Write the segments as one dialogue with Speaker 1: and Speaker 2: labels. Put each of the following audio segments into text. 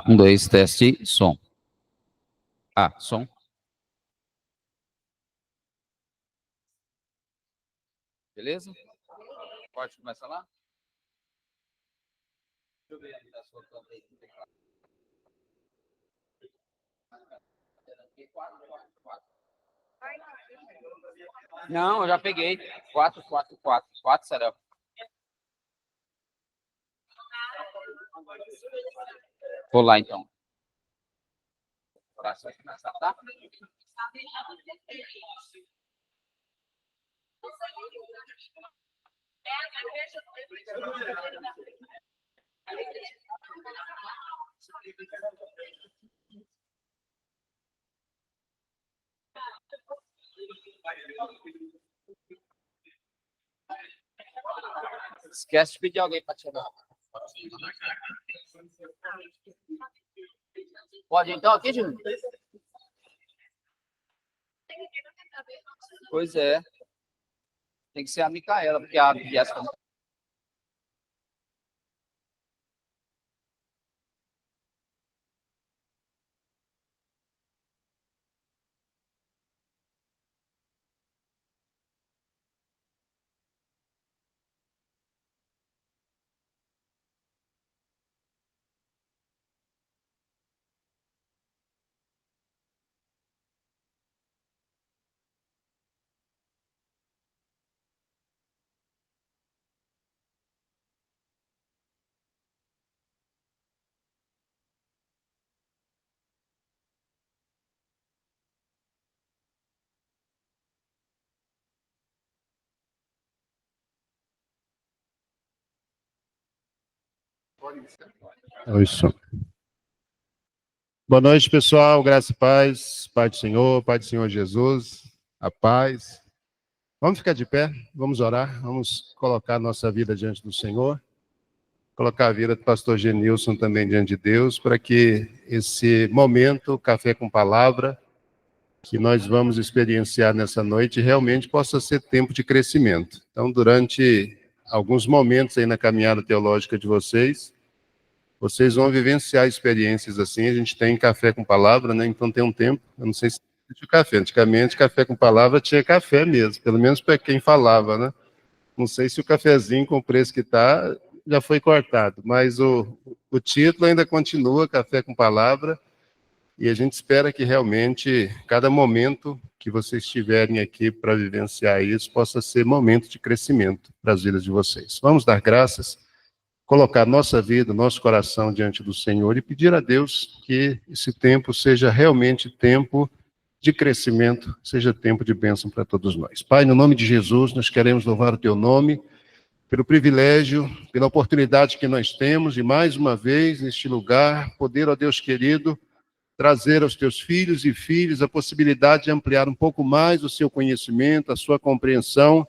Speaker 1: Um, dois, teste, som. Som. Beleza? Pode começar lá? Deixa eu ver aí da sua conta aí. Não, eu já peguei. 4, Sarel. Vou lá, então. Vai começar, tá? Esquece de pedir alguém para tirar. Pode então aqui, Júnior? Pois é. Tem que ser a Micaela, porque a Jéssica...
Speaker 2: Isso. Boa noite, pessoal. Graça e paz. Pai do Senhor Jesus. A paz. Vamos ficar de pé, vamos orar, vamos colocar nossa vida diante do Senhor, colocar a vida do pastor Genilson também diante de Deus, para que esse momento, Café com Palavra, que nós vamos experienciar nessa noite, realmente possa ser tempo de crescimento. Então, durante alguns momentos aí na caminhada teológica de vocês vão vivenciar experiências assim. A gente tem Café com Palavra, né? Então tem um tempo, eu não sei se o café. Antigamente, Café com Palavra tinha café mesmo, pelo menos para quem falava, né? Não sei se o cafezinho com o preço que está já foi cortado, mas o título ainda continua, Café com Palavra, e a gente espera que realmente cada momento que vocês tiverem aqui para vivenciar isso possa ser momento de crescimento para as vidas de vocês. Vamos dar graças, colocar nossa vida, nosso coração diante do Senhor e pedir a Deus que esse tempo seja realmente tempo de crescimento, seja tempo de bênção para todos nós. Pai, no nome de Jesus, nós queremos louvar o Teu nome, pelo privilégio, pela oportunidade que nós temos de mais uma vez, neste lugar, poder, ó Deus querido, trazer aos Teus filhos e filhas a possibilidade de ampliar um pouco mais o seu conhecimento, a sua compreensão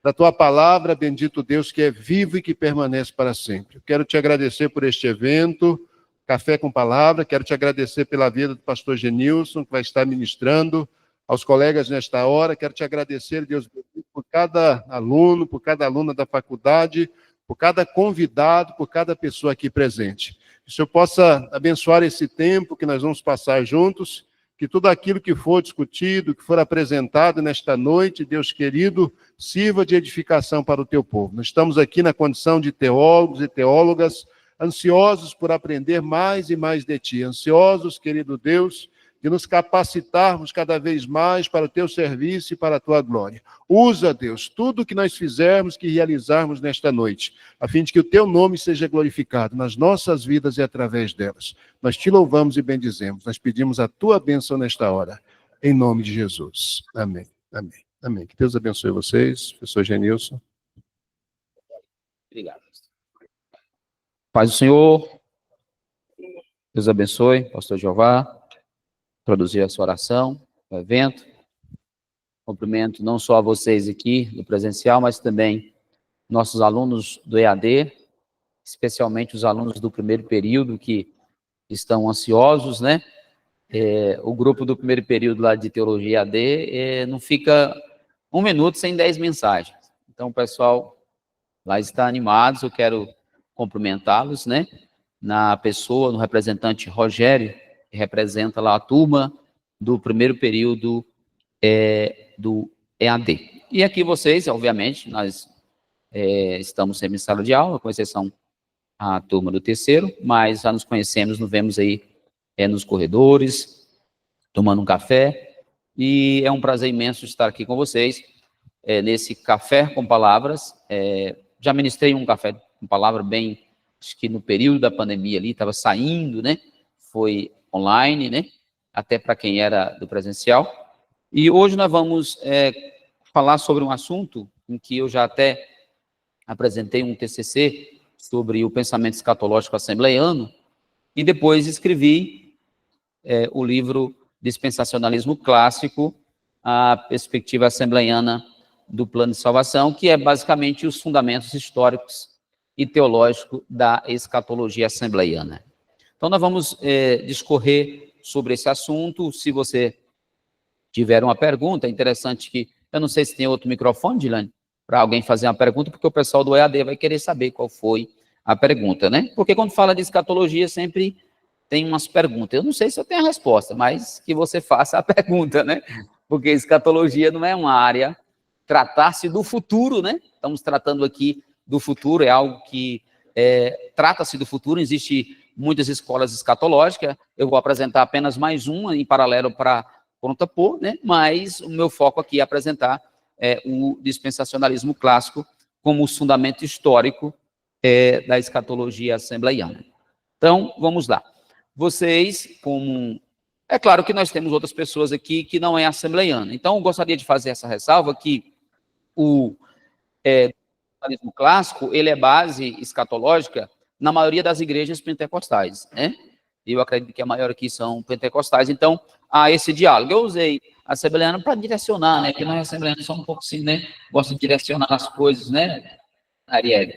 Speaker 2: da Tua palavra, bendito Deus, que é vivo e que permanece para sempre. Eu quero Te agradecer por este evento, Café com Palavra, quero Te agradecer pela vida do pastor Genilson, que vai estar ministrando aos colegas nesta hora. Quero te agradecer, Deus, por cada aluno, por cada aluna da faculdade, por cada convidado, por cada pessoa aqui presente. Que o Senhor possa abençoar esse tempo que nós vamos passar juntos, que tudo aquilo que for discutido, que for apresentado nesta noite, Deus querido, sirva de edificação para o teu povo. Nós estamos aqui na condição de teólogos e teólogas, ansiosos por aprender mais e mais de ti, ansiosos, querido Deus, de nos capacitarmos cada vez mais para o teu serviço e para a tua glória. Usa, Deus, tudo o que nós fizermos, que realizarmos nesta noite, a fim de que o teu nome seja glorificado nas nossas vidas e através delas. Nós te louvamos e bendizemos. Nós pedimos a tua bênção nesta hora, em nome de Jesus. Amém. Amém. Amém. Que Deus abençoe vocês. Professor Genilson.
Speaker 1: Obrigado. Paz do Senhor. Deus abençoe, pastor Jeová. Introduzir a sua oração, o evento. Cumprimento não só a vocês aqui no presencial, mas também nossos alunos do EAD, especialmente os alunos do primeiro período que estão ansiosos, né? O grupo do primeiro período lá de Teologia EAD não fica um minuto sem 10 mensagens. Então, o pessoal lá está animado, eu quero cumprimentá-los, né? Na pessoa, no representante Rogério, que representa lá a turma do primeiro período do EAD. E aqui vocês, obviamente, nós estamos sempre em sala de aula, com exceção a turma do terceiro, mas já nos conhecemos, nos vemos aí nos corredores, tomando um café, e é um prazer imenso estar aqui com vocês, nesse Café com Palavras. Já ministrei um café com palavra bem, acho que no período da pandemia ali, estava saindo, né? Foi online, né? Até para quem era do presencial. E hoje nós vamos falar sobre um assunto em que eu já até apresentei um TCC sobre o pensamento escatológico assembleiano e depois escrevi o livro Dispensacionalismo Clássico, a perspectiva assembleiana do plano de salvação, que é basicamente os fundamentos históricos e teológicos da escatologia assembleiana. Então, nós vamos discorrer sobre esse assunto. Se você tiver uma pergunta, é interessante que... Eu não sei se tem outro microfone, Dilane, para alguém fazer uma pergunta, porque o pessoal do EAD vai querer saber qual foi a pergunta, né? Porque quando fala de escatologia, sempre tem umas perguntas. Eu não sei se eu tenho a resposta, mas que você faça a pergunta, né? Porque escatologia não é uma área... Tratar-se do futuro, né? Estamos tratando aqui do futuro, é algo que trata-se do futuro. Existe muitas escolas escatológicas, eu vou apresentar apenas mais uma em paralelo para contrapor, né? Mas o meu foco aqui é apresentar o dispensacionalismo clássico como o fundamento histórico da escatologia assembleiana. Então, vamos lá. Vocês, como... É claro que nós temos outras pessoas aqui que não é assembleiana. Então, eu gostaria de fazer essa ressalva que o dispensacionalismo clássico, ele é base escatológica na maioria das igrejas pentecostais, né? Eu acredito que a maioria aqui são pentecostais, então há esse diálogo. Eu usei a assembleiana para direcionar, né? Porque nós assembleianos somos um pouco assim, né? Gosta de direcionar as coisas, né, Arielle?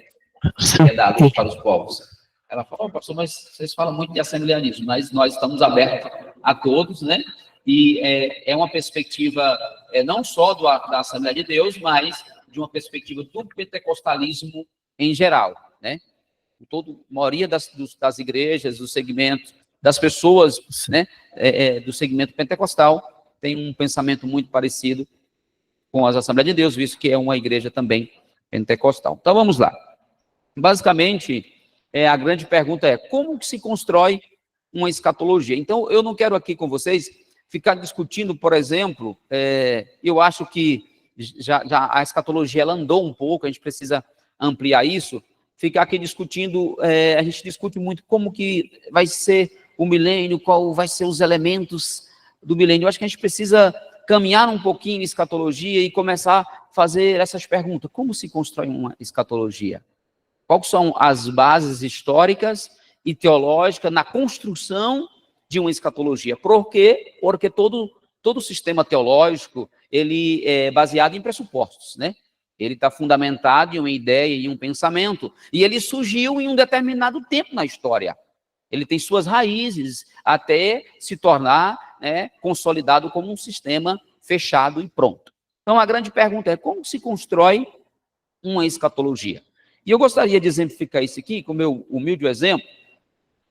Speaker 1: Que é da luz para os povos. Ela falou, pastor, mas vocês falam muito de assembleianismo, mas nós estamos abertos a todos, né? E é uma perspectiva não só da Assembleia de Deus, mas de uma perspectiva do pentecostalismo em geral, né? A maioria das igrejas, do segmento, das pessoas, né, do segmento pentecostal, tem um pensamento muito parecido com as Assembleias de Deus, visto que é uma igreja também pentecostal. Então, vamos lá. Basicamente, a grande pergunta é, como que se constrói uma escatologia? Então, eu não quero aqui com vocês ficar discutindo, por exemplo, eu acho que já a escatologia ela andou um pouco, a gente precisa ampliar isso, ficar aqui discutindo, a gente discute muito como que vai ser o milênio, qual vai ser os elementos do milênio. Eu acho que a gente precisa caminhar um pouquinho em escatologia e começar a fazer essas perguntas. Como se constrói uma escatologia? Quais são as bases históricas e teológicas na construção de uma escatologia? Por quê? Porque todo sistema teológico, ele é baseado em pressupostos, né? Ele está fundamentado em uma ideia e um pensamento, e ele surgiu em um determinado tempo na história. Ele tem suas raízes até se tornar, né, consolidado como um sistema fechado e pronto. Então, a grande pergunta é, como se constrói uma escatologia? E eu gostaria de exemplificar isso aqui com o meu humilde exemplo.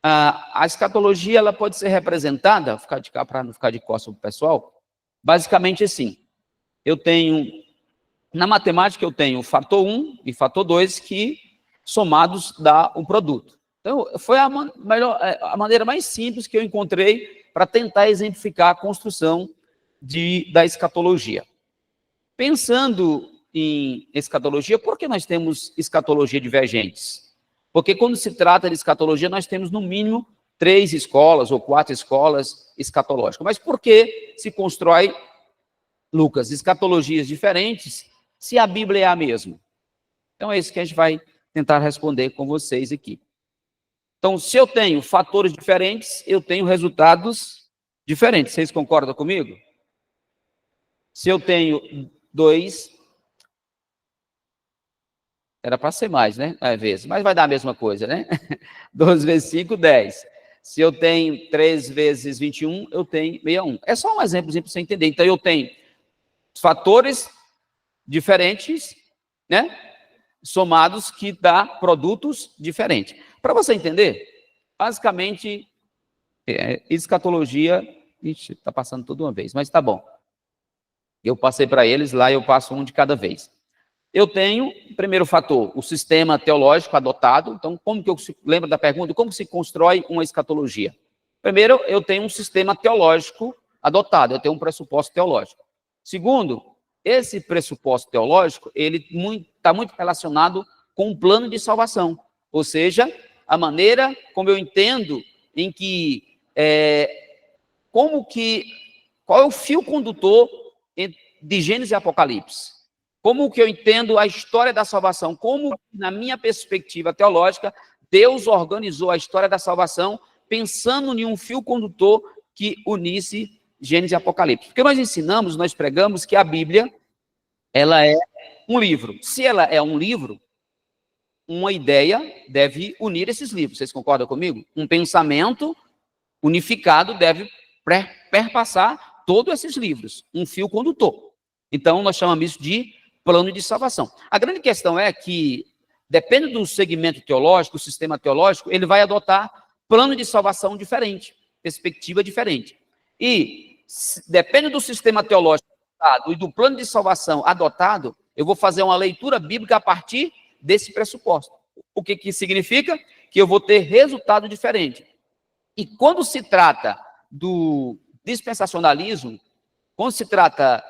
Speaker 1: A escatologia ela pode ser representada, vou ficar de cá para não ficar de costas para o pessoal, basicamente assim, na matemática eu tenho fator 1 e fator 2 que somados dá um produto. Então, foi a maneira mais simples que eu encontrei para tentar exemplificar a construção da escatologia. Pensando em escatologia, por que nós temos escatologia divergentes? Porque quando se trata de escatologia, nós temos no mínimo 3 escolas ou 4 escolas escatológicas. Mas por que se constrói, Lucas, escatologias diferentes se a Bíblia é a mesma? Então é isso que a gente vai tentar responder com vocês aqui. Então, se eu tenho fatores diferentes, eu tenho resultados diferentes. Vocês concordam comigo? Se eu tenho 2, era para ser mais, né? Às vezes, mas vai dar a mesma coisa, né? 12 vezes 5, 10. Se eu tenho 3 vezes 21, eu tenho 61. É só um exemplozinho para você entender. Então, eu tenho fatores diferentes, né? Somados que dá produtos diferentes. Para você entender, basicamente, escatologia... Ixi, está passando tudo uma vez, mas tá bom. Eu passei para eles, lá eu passo um de cada vez. Eu tenho, primeiro fator, o sistema teológico adotado. Então, lembra da pergunta? Como se constrói uma escatologia? Primeiro, eu tenho um sistema teológico adotado, eu tenho um pressuposto teológico. Segundo, esse pressuposto teológico, ele está muito relacionado com o plano de salvação, ou seja, a maneira como eu entendo em que, qual é o fio condutor de Gênesis e Apocalipse. Como que eu entendo a história da salvação, como, na minha perspectiva teológica, Deus organizou a história da salvação pensando em um fio condutor que unisse Gênesis e Apocalipse. Porque nós ensinamos, nós pregamos que a Bíblia, ela é um livro. Se ela é um livro, uma ideia deve unir esses livros. Vocês concordam comigo? Um pensamento unificado deve perpassar todos esses livros, um fio condutor. Então, nós chamamos isso de plano de salvação. A grande questão é que, depende do segmento teológico, do sistema teológico, ele vai adotar plano de salvação diferente, perspectiva diferente. E, depende do sistema teológico adotado e do plano de salvação adotado, eu vou fazer uma leitura bíblica a partir desse pressuposto. O que significa? Que eu vou ter resultado diferente. E quando se trata do dispensacionalismo, quando se trata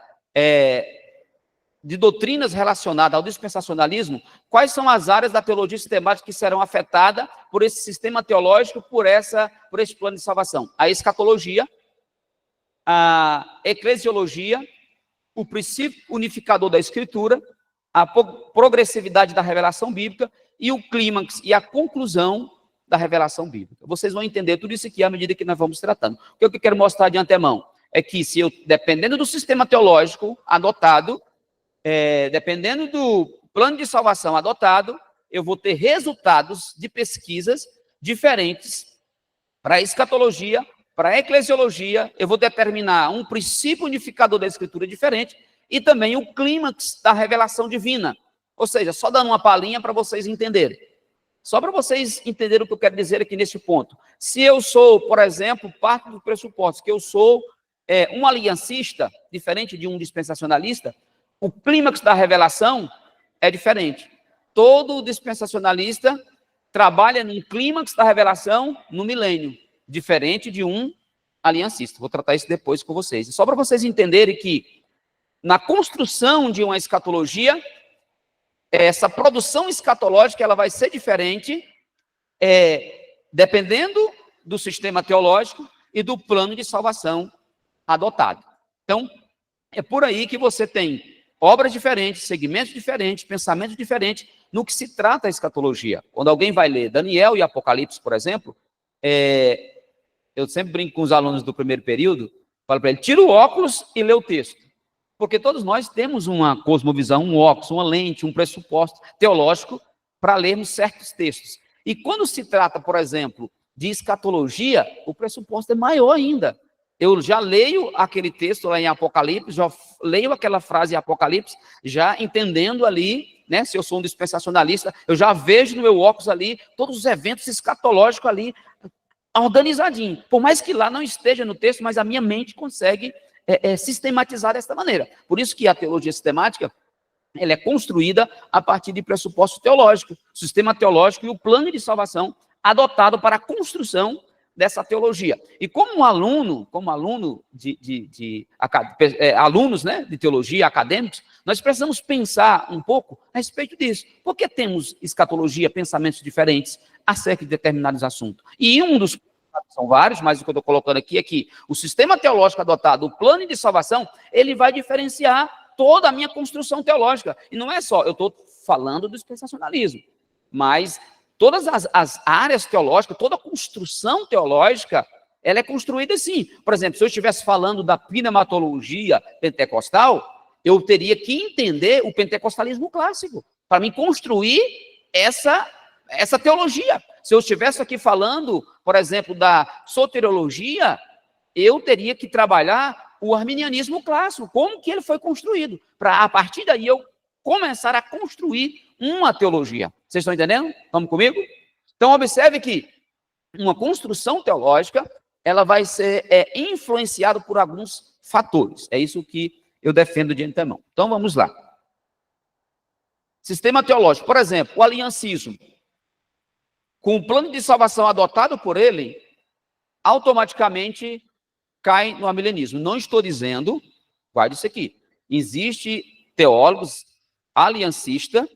Speaker 1: de doutrinas relacionadas ao dispensacionalismo, quais são as áreas da teologia sistemática que serão afetadas por esse sistema teológico, por esse plano de salvação? A escatologia, a eclesiologia, o princípio unificador da Escritura, a progressividade da revelação bíblica e o clímax e a conclusão da revelação bíblica. Vocês vão entender tudo isso aqui à medida que nós vamos tratando. O que eu quero mostrar de antemão é que, dependendo do sistema teológico adotado, dependendo do plano de salvação adotado, eu vou ter resultados de pesquisas diferentes para a escatologia, para a eclesiologia. Eu vou determinar um princípio unificador da Escritura diferente e também o clímax da revelação divina. Ou seja, só dando uma palhinha para vocês entenderem. Só para vocês entenderem o que eu quero dizer aqui nesse ponto. Se eu sou, por exemplo, parte do pressuposto que eu sou um aliancista, diferente de um dispensacionalista, o clímax da revelação é diferente. Todo dispensacionalista trabalha no clímax da revelação no milênio, diferente de um aliancista. Vou tratar isso depois com vocês. Só para vocês entenderem que, na construção de uma escatologia, essa produção escatológica ela vai ser diferente, dependendo do sistema teológico e do plano de salvação adotado. Então, é por aí que você tem obras diferentes, segmentos diferentes, pensamentos diferentes no que se trata a escatologia. Quando alguém vai ler Daniel e Apocalipse, por exemplo, eu sempre brinco com os alunos do primeiro período, falo para ele, tira o óculos e lê o texto. Porque todos nós temos uma cosmovisão, um óculos, uma lente, um pressuposto teológico para lermos certos textos. E quando se trata, por exemplo, de escatologia, o pressuposto é maior ainda. Eu já leio aquele texto lá em Apocalipse, já leio aquela frase em Apocalipse, já entendendo ali, né, se eu sou um dispensacionalista, eu já vejo no meu óculos ali todos os eventos escatológicos ali, organizadinho. Por mais que lá não esteja no texto, mas a minha mente consegue sistematizar desta maneira. Por isso que a teologia sistemática, ela é construída a partir de pressupostos teológicos, sistema teológico e o plano de salvação adotado para a construção dessa teologia. E como aluno alunos, né, de teologia, acadêmicos, nós precisamos pensar um pouco a respeito disso. Por que temos escatologia, pensamentos diferentes acerca de determinados assuntos? E um dos, são vários, mas o que eu estou colocando aqui é que o sistema teológico adotado, o plano de salvação, ele vai diferenciar toda a minha construção teológica. E não é só, eu estou falando do dispensacionalismo, mas todas as áreas teológicas, toda a construção teológica, ela é construída assim. Por exemplo, se eu estivesse falando da pneumatologia pentecostal, eu teria que entender o pentecostalismo clássico, para me construir essa teologia. Se eu estivesse aqui falando, por exemplo, da soteriologia, eu teria que trabalhar o arminianismo clássico, como que ele foi construído, para a partir daí eu começar a construir uma teologia. Vocês estão entendendo? Vamos comigo? Então, observe que uma construção teológica, ela vai ser influenciada por alguns fatores. É isso que eu defendo de antemão. Então, vamos lá. Sistema teológico. Por exemplo, o aliancismo. Com o plano de salvação adotado por ele, automaticamente cai no amilenismo. Não estou dizendo, guarde isso aqui, existe teólogos aliancistas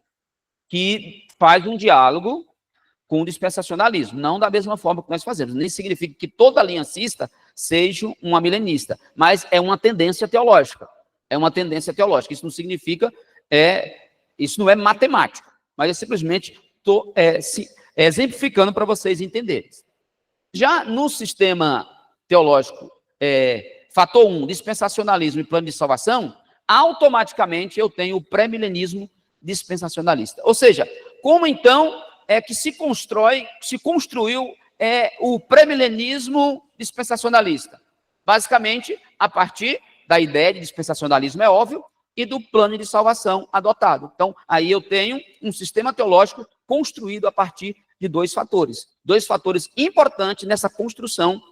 Speaker 1: que faz um diálogo com o dispensacionalismo, não da mesma forma que nós fazemos. Nem significa que todo aliancista seja um amilenista, mas é uma tendência teológica. É uma tendência teológica. Isso não significa, isso não é matemático, mas é simplesmente estou exemplificando para vocês entenderem. Já no sistema teológico, fator 1, dispensacionalismo e plano de salvação, automaticamente eu tenho o pré-milenismo dispensacionalista. Ou seja, como então é que se construiu o pré-milenismo dispensacionalista? Basicamente, a partir da ideia de dispensacionalismo, é óbvio, e do plano de salvação adotado. Então, aí eu tenho um sistema teológico construído a partir de dois fatores importantes nessa construção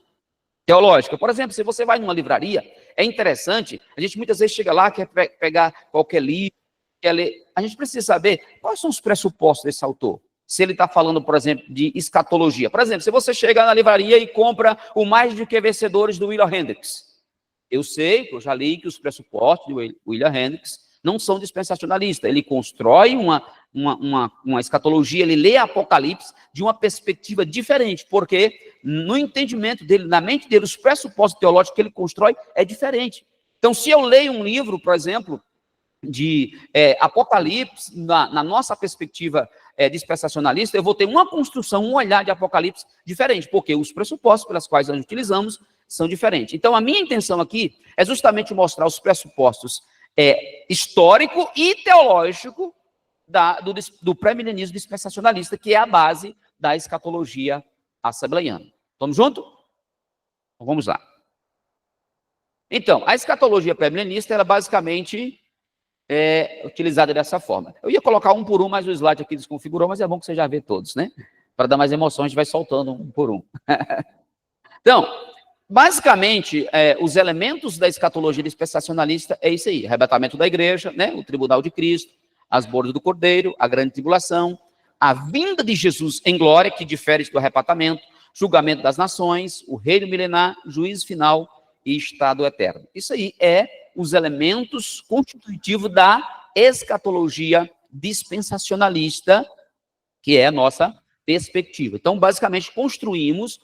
Speaker 1: teológica. Por exemplo, se você vai numa livraria, é interessante, a gente muitas vezes chega lá, quer pegar qualquer livro, quer ler, a gente precisa saber quais são os pressupostos desse autor. Se ele está falando, por exemplo, de escatologia. Por exemplo, se você chega na livraria e compra o Mais do que Vencedores do William Hendricks, eu sei, eu já li que os pressupostos de William Hendricks não são dispensacionalistas. Ele constrói uma escatologia, ele lê Apocalipse de uma perspectiva diferente, porque no entendimento dele, na mente dele, os pressupostos teológicos que ele constrói é diferente. Então, se eu leio um livro, por exemplo, de Apocalipse, na nossa perspectiva dispensacionalista, eu vou ter uma construção, um olhar de Apocalipse diferente, porque os pressupostos pelos quais nós utilizamos são diferentes. Então, a minha intenção aqui é justamente mostrar os pressupostos histórico e teológico do pré-milenismo dispensacionalista, que é a base da escatologia assembleiana. Vamos junto? Então, vamos lá. Então, a escatologia pré-milenista, ela basicamente é utilizada dessa forma. Eu ia colocar um por um, mas o slide aqui desconfigurou, mas é bom que você já vê todos, né? Para dar mais emoção, a gente vai soltando um por um. Então, basicamente, os elementos da escatologia dispensacionalista é isso aí: arrebatamento da igreja, né? O tribunal de Cristo, as bodas do Cordeiro, a grande tribulação, a vinda de Jesus em glória, que difere do arrebatamento, julgamento das nações, o reino milenar, juízo final e estado eterno. Isso aí é os elementos constitutivos da escatologia dispensacionalista, que é a nossa perspectiva. Então, basicamente, construímos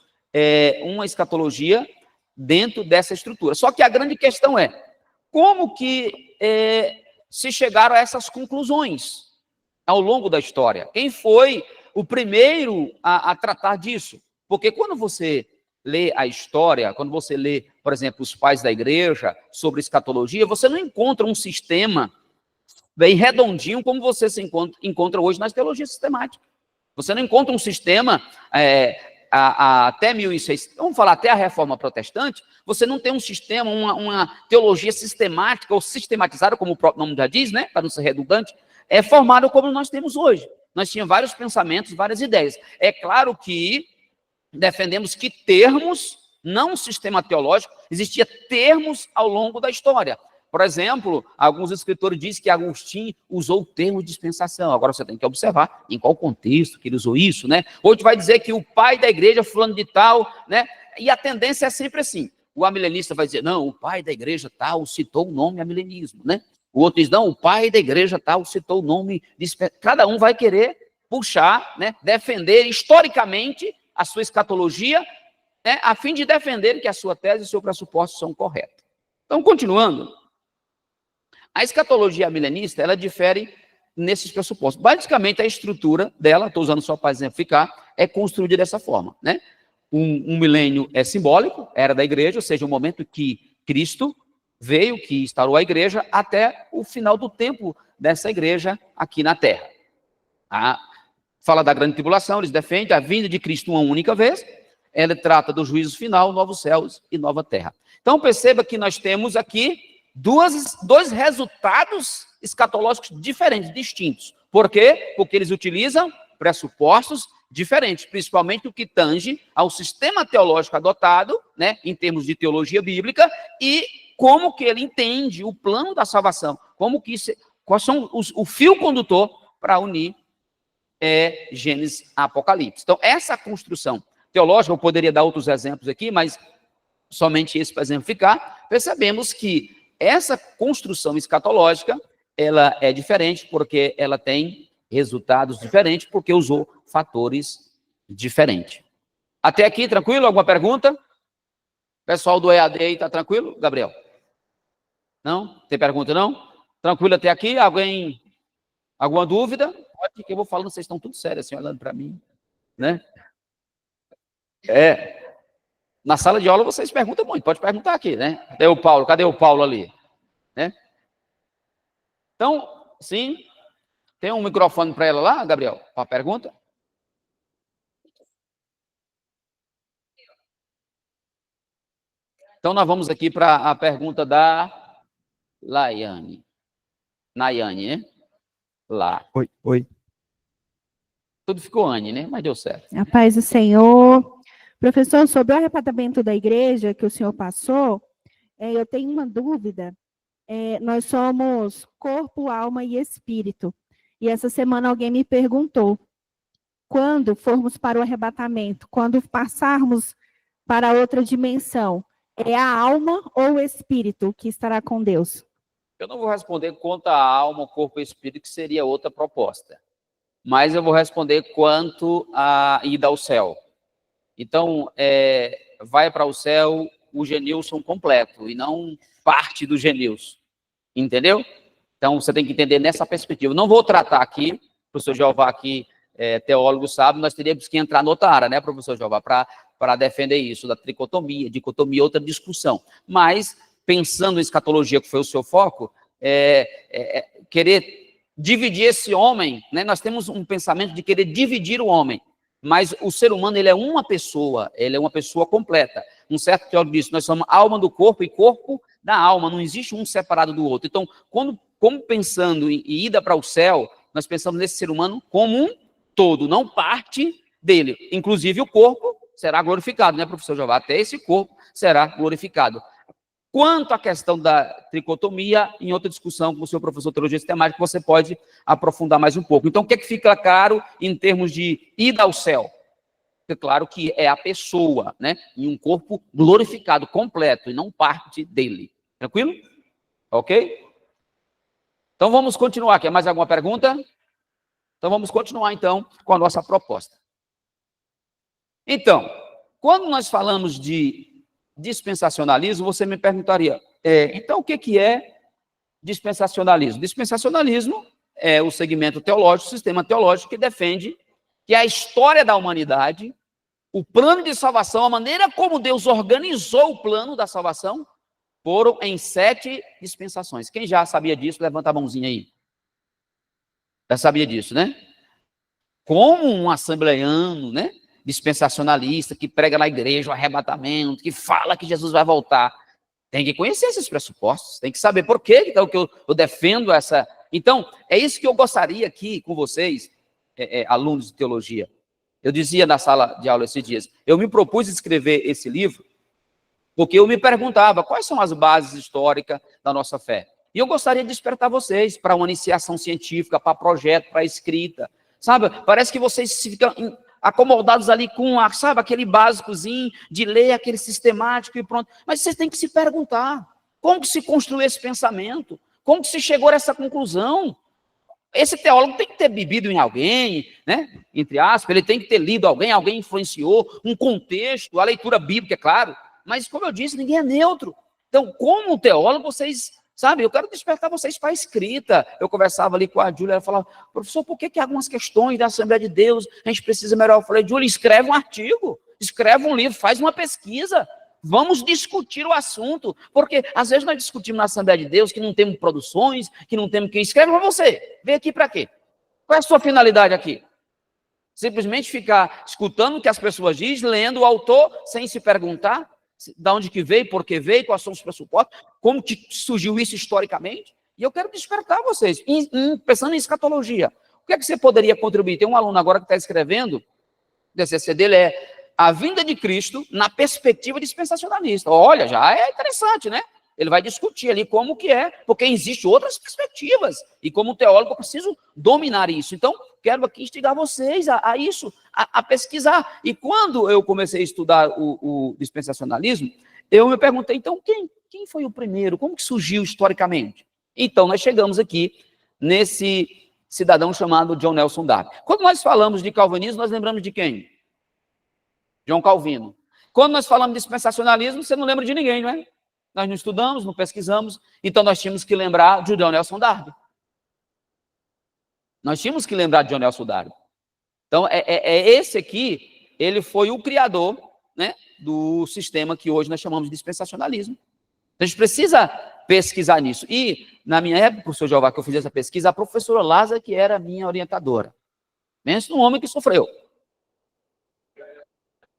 Speaker 1: uma escatologia dentro dessa estrutura. Só que a grande questão é, como que se chegaram a essas conclusões ao longo da história? Quem foi o primeiro a tratar disso? Porque quando você lê a história, quando você lê, por exemplo, os pais da igreja sobre escatologia, você não encontra um sistema bem redondinho como você se encontra hoje nas teologias sistemáticas. Você não encontra um sistema até 1600, vamos falar até a Reforma Protestante, você não tem um sistema, uma teologia sistemática ou sistematizada, como o próprio nome já diz, né, para não ser redundante, formada como nós temos hoje. Nós tínhamos vários pensamentos, várias ideias. É claro que defendemos que termos, não um sistema teológico, existia termos ao longo da história. Por exemplo, alguns escritores dizem que Agostinho usou o termo dispensação. Agora você tem que observar em qual contexto que ele usou isso, né? Outro vai dizer que o pai da igreja fulano de tal, né? E a tendência é sempre assim. O amilenista vai dizer, não, o pai da igreja tal citou o nome amilenismo, né? O outro diz, não, o pai da igreja tal citou o nome dispensação. Cada um vai querer puxar, né? Defender historicamente a sua escatologia, né? A fim de defender que a sua tese e o seu pressuposto são corretos. Então, continuando. A escatologia milenista, ela difere nesses pressupostos. Basicamente, a estrutura dela, estou usando só para exemplificar, é construída dessa forma, né? Um milênio é simbólico, era da igreja, ou seja, o momento que Cristo veio, que instaurou a igreja, até o final do tempo dessa igreja aqui na Terra. Fala da grande tribulação, eles defendem a vinda de Cristo uma única vez, ela trata do juízo final, novos céus e nova terra. Então, perceba que nós temos aqui dois resultados escatológicos diferentes, distintos. Por quê? Porque eles utilizam pressupostos diferentes, principalmente o que tange ao sistema teológico adotado, né, em termos de teologia bíblica, e como que ele entende o plano da salvação, quais são o fio condutor para unir Gênesis a Apocalipse. Então, essa construção teológica, eu poderia dar outros exemplos aqui, mas somente esse para exemplificar, percebemos que essa construção escatológica, ela é diferente porque ela tem resultados diferentes, porque usou fatores diferentes. Até aqui, tranquilo? Alguma pergunta? Pessoal do EAD aí, tá tranquilo, Gabriel? Não? Tem pergunta, não? Tranquilo até aqui? Alguma dúvida? Pode, que eu vou falando, vocês estão tudo sérios, assim, olhando para mim, né? Na sala de aula vocês perguntam muito, pode perguntar aqui, né? Cadê o Paulo ali? Né? Então, sim, tem um microfone para ela lá, Gabriel, para a pergunta? Então, nós vamos aqui para a pergunta da Nayane, né? Lá.
Speaker 3: Oi.
Speaker 1: Tudo ficou Anne, né? Mas deu certo.
Speaker 4: A paz do Senhor. Professor, sobre o arrebatamento da igreja que o senhor passou, eu tenho uma dúvida. Nós somos corpo, alma e espírito. E essa semana alguém me perguntou, quando formos para o arrebatamento, quando passarmos para outra dimensão, é a alma ou o espírito que estará com Deus?
Speaker 1: Eu não vou responder quanto à alma, corpo e espírito, que seria outra proposta. Mas eu vou responder quanto à ida ao céu. Então, vai para o céu o Genilson completo, e não parte do Genilson. Entendeu? Então, você tem que entender nessa perspectiva. Não vou tratar aqui, o professor Jeová aqui, teólogo sabe, nós teríamos que entrar noutra área, né, professor Jeová, para defender isso, da tricotomia, dicotomia, outra discussão. Mas, pensando em escatologia, que foi o seu foco, querer dividir esse homem, né, nós temos um pensamento de querer dividir o homem, mas o ser humano, ele é uma pessoa completa. Um certo teólogo disse, nós somos alma do corpo e corpo da alma, não existe um separado do outro. Então, como pensando em ida para o céu, nós pensamos nesse ser humano como um todo, não parte dele. Inclusive o corpo será glorificado, né, professor Jeová? Até esse corpo será glorificado. Quanto à questão da tricotomia, em outra discussão com o seu professor de teologia sistemática, você pode aprofundar mais um pouco. Então, o que é que fica claro em termos de ida ao céu? É claro que é a pessoa, né, em um corpo glorificado, completo, e não parte dele. Tranquilo? Ok? Então, vamos continuar. Quer mais alguma pergunta? Então, vamos continuar, então, com a nossa proposta. Então, quando nós falamos de dispensacionalismo, você me perguntaria, então, o que é dispensacionalismo? Dispensacionalismo é o segmento teológico, o sistema teológico que defende que a história da humanidade, o plano de salvação, a maneira como Deus organizou o plano da salvação, foram em 7 dispensações. Quem já sabia disso, levanta a mãozinha aí. Já sabia disso, né? Como um assembleiano, né? dispensacionalista, que prega na igreja o arrebatamento, que fala que Jesus vai voltar. Tem que conhecer esses pressupostos, tem que saber por que eu defendo essa. Então, é isso que eu gostaria aqui com vocês, alunos de teologia. Eu dizia na sala de aula esses dias, eu me propus escrever esse livro porque eu me perguntava quais são as bases históricas da nossa fé. E eu gostaria de despertar vocês para uma iniciação científica, para projeto, para escrita. Sabe, parece que vocês ficam acomodados ali com, sabe, aquele básicozinho de ler aquele sistemático e pronto. Mas vocês têm que se perguntar, como que se construiu esse pensamento? Como que se chegou a essa conclusão? Esse teólogo tem que ter bebido em alguém, né? Entre aspas, ele tem que ter lido alguém influenciou, um contexto, a leitura bíblica, é claro. Mas, como eu disse, ninguém é neutro. Então, como teólogo, vocês, sabe, eu quero despertar vocês para a escrita. Eu conversava ali com a Júlia, ela falava, professor, por que algumas questões da Assembleia de Deus a gente precisa melhorar? Eu falei, Júlia, escreve um artigo, escreve um livro, faz uma pesquisa. Vamos discutir o assunto, porque às vezes nós discutimos na Assembleia de Deus que não temos produções, que não temos quem escreve, mas você, vem aqui para quê? Qual é a sua finalidade aqui? Simplesmente ficar escutando o que as pessoas dizem, lendo o autor, sem se perguntar de onde que veio, por que veio, quais são os pressupostos, como que surgiu isso historicamente. E eu quero despertar vocês, pensando em escatologia. O que é que você poderia contribuir? Tem um aluno agora que está escrevendo, o TCC dele a vinda de Cristo na perspectiva dispensacionalista. Olha, já é interessante, né? Ele vai discutir ali como que é, porque existem outras perspectivas. E como teólogo eu preciso dominar isso. Então, quero aqui instigar vocês a isso, a pesquisar. E quando eu comecei a estudar o dispensacionalismo, eu me perguntei, então, quem foi o primeiro? Como que surgiu historicamente? Então, nós chegamos aqui nesse cidadão chamado John Nelson Darby. Quando nós falamos de calvinismo, nós lembramos de quem? João Calvino. Quando nós falamos de dispensacionalismo, você não lembra de ninguém, não é? Nós não estudamos, não pesquisamos, então nós tínhamos que lembrar de John Nelson Darby. Nós tínhamos que lembrar de John Nelson Darby. Então, esse aqui, ele foi o criador, né, do sistema que hoje nós chamamos de dispensacionalismo. Então, a gente precisa pesquisar nisso. E, na minha época, professor Jeová, que eu fiz essa pesquisa, a professora Lázara, que era a minha orientadora. Pensa num homem que sofreu.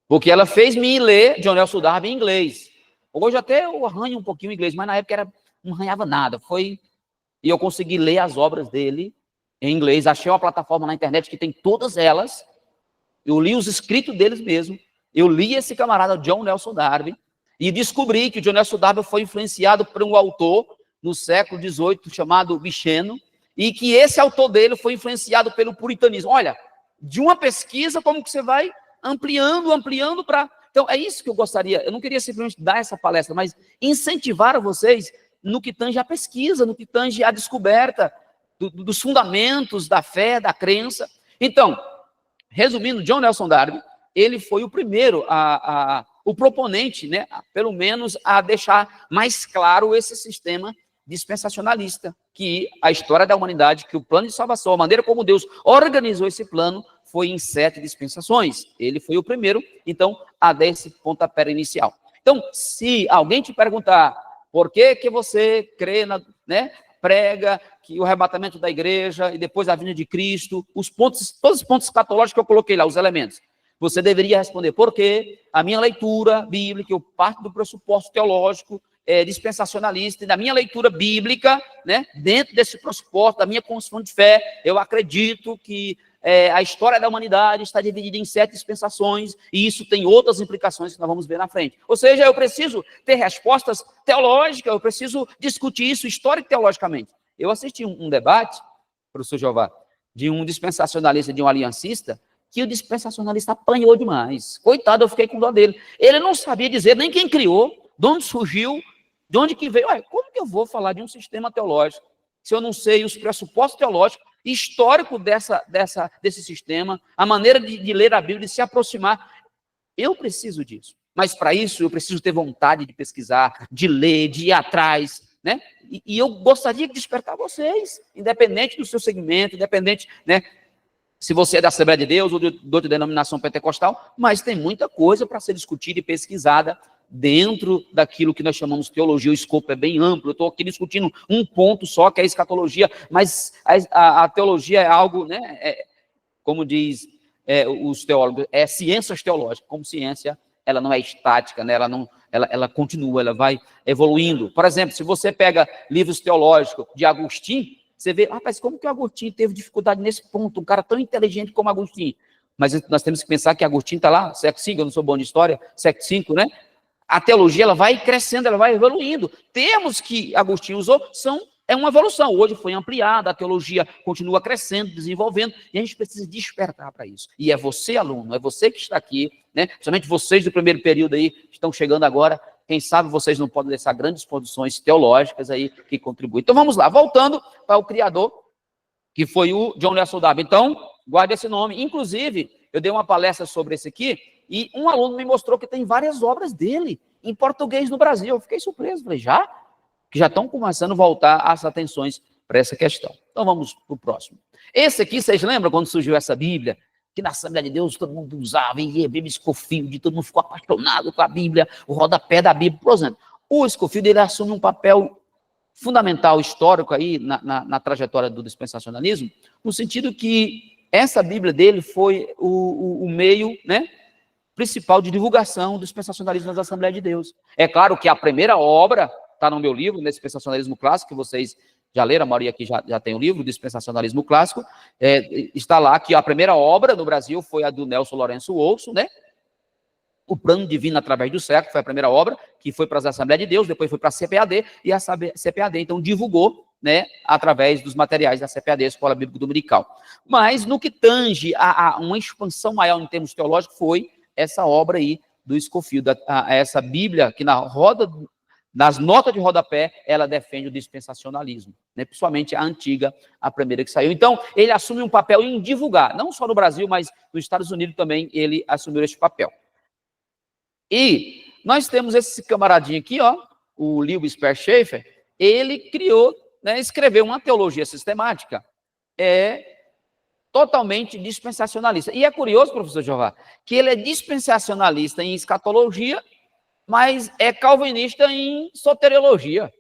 Speaker 1: Porque ela fez me ler John Nelson Darby em inglês. Hoje até eu arranho um pouquinho o inglês, mas na época não arranhava nada. E eu consegui ler as obras dele em inglês. Achei uma plataforma na internet que tem todas elas. Eu li os escritos deles mesmo. Eu li esse camarada John Nelson Darby e descobri que o John Nelson Darby foi influenciado por um autor no século XVIII chamado Bicheno e que esse autor dele foi influenciado pelo puritanismo. Olha, de uma pesquisa, como que você vai ampliando para... Então, é isso que eu gostaria. Eu não queria simplesmente dar essa palestra, mas incentivar vocês no que tange a pesquisa, no que tange a descoberta dos fundamentos da fé, da crença. Então, resumindo, John Nelson Darby, ele foi o primeiro, o proponente, né, pelo menos, a deixar mais claro esse sistema dispensacionalista, que a história da humanidade, que o plano de salvação, a maneira como Deus organizou esse plano, foi em 7 dispensações. Ele foi o primeiro, então, a dar esse pontapé inicial. Então, se alguém te perguntar por que você crê, prega que o arrebatamento da igreja e depois a vinda de Cristo, todos os pontos escatológicos que eu coloquei lá, os elementos, você deveria responder porque a minha leitura bíblica, eu parto do pressuposto teológico, dispensacionalista, e da minha leitura bíblica, né, dentro desse pressuposto, da minha construção de fé, eu acredito que a história da humanidade está dividida em 7 dispensações, e isso tem outras implicações que nós vamos ver na frente. Ou seja, eu preciso ter respostas teológicas, eu preciso discutir isso histórico e teologicamente. Eu assisti um debate, professor Jeová, de um dispensacionalista, de um aliancista, que o dispensacionalista apanhou demais. Coitado, eu fiquei com dó dele. Ele não sabia dizer nem quem criou, de onde surgiu, de onde que veio. Ué, como que eu vou falar de um sistema teológico se eu não sei os pressupostos teológicos, histórico desse sistema, a maneira de ler a Bíblia, de se aproximar? Eu preciso disso. Mas para isso eu preciso ter vontade de pesquisar, de ler, de ir atrás, né? E eu gostaria de despertar vocês, independente do seu segmento, independente, né? Se você é da Assembleia de Deus ou de outra denominação pentecostal, mas tem muita coisa para ser discutida e pesquisada dentro daquilo que nós chamamos de teologia. O escopo é bem amplo. Eu estou aqui discutindo um ponto só, que é a escatologia, mas a teologia é algo, né, como diz os teólogos, ciências teológicas. Como ciência, ela não é estática, né? Ela continua, ela vai evoluindo. Por exemplo, se você pega livros teológicos de Agostinho, você vê, rapaz, como que o Agostinho teve dificuldade nesse ponto? Um cara tão inteligente como Agostinho. Mas nós temos que pensar que Agostinho está lá, século V, eu não sou bom de história, século V, né? A teologia, ela vai crescendo, ela vai evoluindo. Termos que Agostinho usou é uma evolução. Hoje foi ampliada, a teologia continua crescendo, desenvolvendo, e a gente precisa despertar para isso. E é você, aluno, é você que está aqui, né? Principalmente vocês do primeiro período aí, que estão chegando agora, quem sabe vocês não podem deixar grandes posições teológicas aí que contribuem. Então vamos lá, voltando para o criador, que foi o John Nelson Darby. Então, guarde esse nome. Inclusive, eu dei uma palestra sobre esse aqui, e um aluno me mostrou que tem várias obras dele em português no Brasil. Eu fiquei surpreso, falei, que já estão começando a voltar as atenções para essa questão. Então vamos para o próximo. Esse aqui, vocês lembram quando surgiu essa Bíblia? Que na Assembleia de Deus todo mundo usava, e a Bíblia Scofield, todo mundo ficou apaixonado com a Bíblia, o rodapé da Bíblia. Por exemplo, o Scofield, ele assume um papel fundamental, histórico aí na trajetória do dispensacionalismo, no sentido que essa Bíblia dele foi o meio, né, principal de divulgação do dispensacionalismo nas Assembleias de Deus. É claro que a primeira obra está no meu livro, nesse Dispensacionalismo Clássico, que vocês já leram, a maioria aqui já tem o livro, Dispensacionalismo Clássico, está lá que a primeira obra no Brasil foi a do Nelson Lourenço Wolso, né? O Plano Divino através do Século, foi a primeira obra, que foi para as Assembleias de Deus, depois foi para a CPAD, e a CPAD, então, divulgou, né, através dos materiais da CPAD, Escola Bíblica Dominical. Mas, no que tange a uma expansão maior em termos teológicos, foi essa obra aí do Scofield, essa Bíblia que nas notas de rodapé, ela defende o dispensacionalismo, né? Principalmente a antiga, a primeira que saiu. Então, ele assume um papel em divulgar, não só no Brasil, mas nos Estados Unidos também ele assumiu esse papel. E nós temos esse camaradinho aqui, ó, o Lewis Sperry Chafer, ele criou, né, escreveu uma teologia sistemática, totalmente dispensacionalista. E é curioso, professor Jeová, que ele é dispensacionalista em escatologia, mas é calvinista em soteriologia.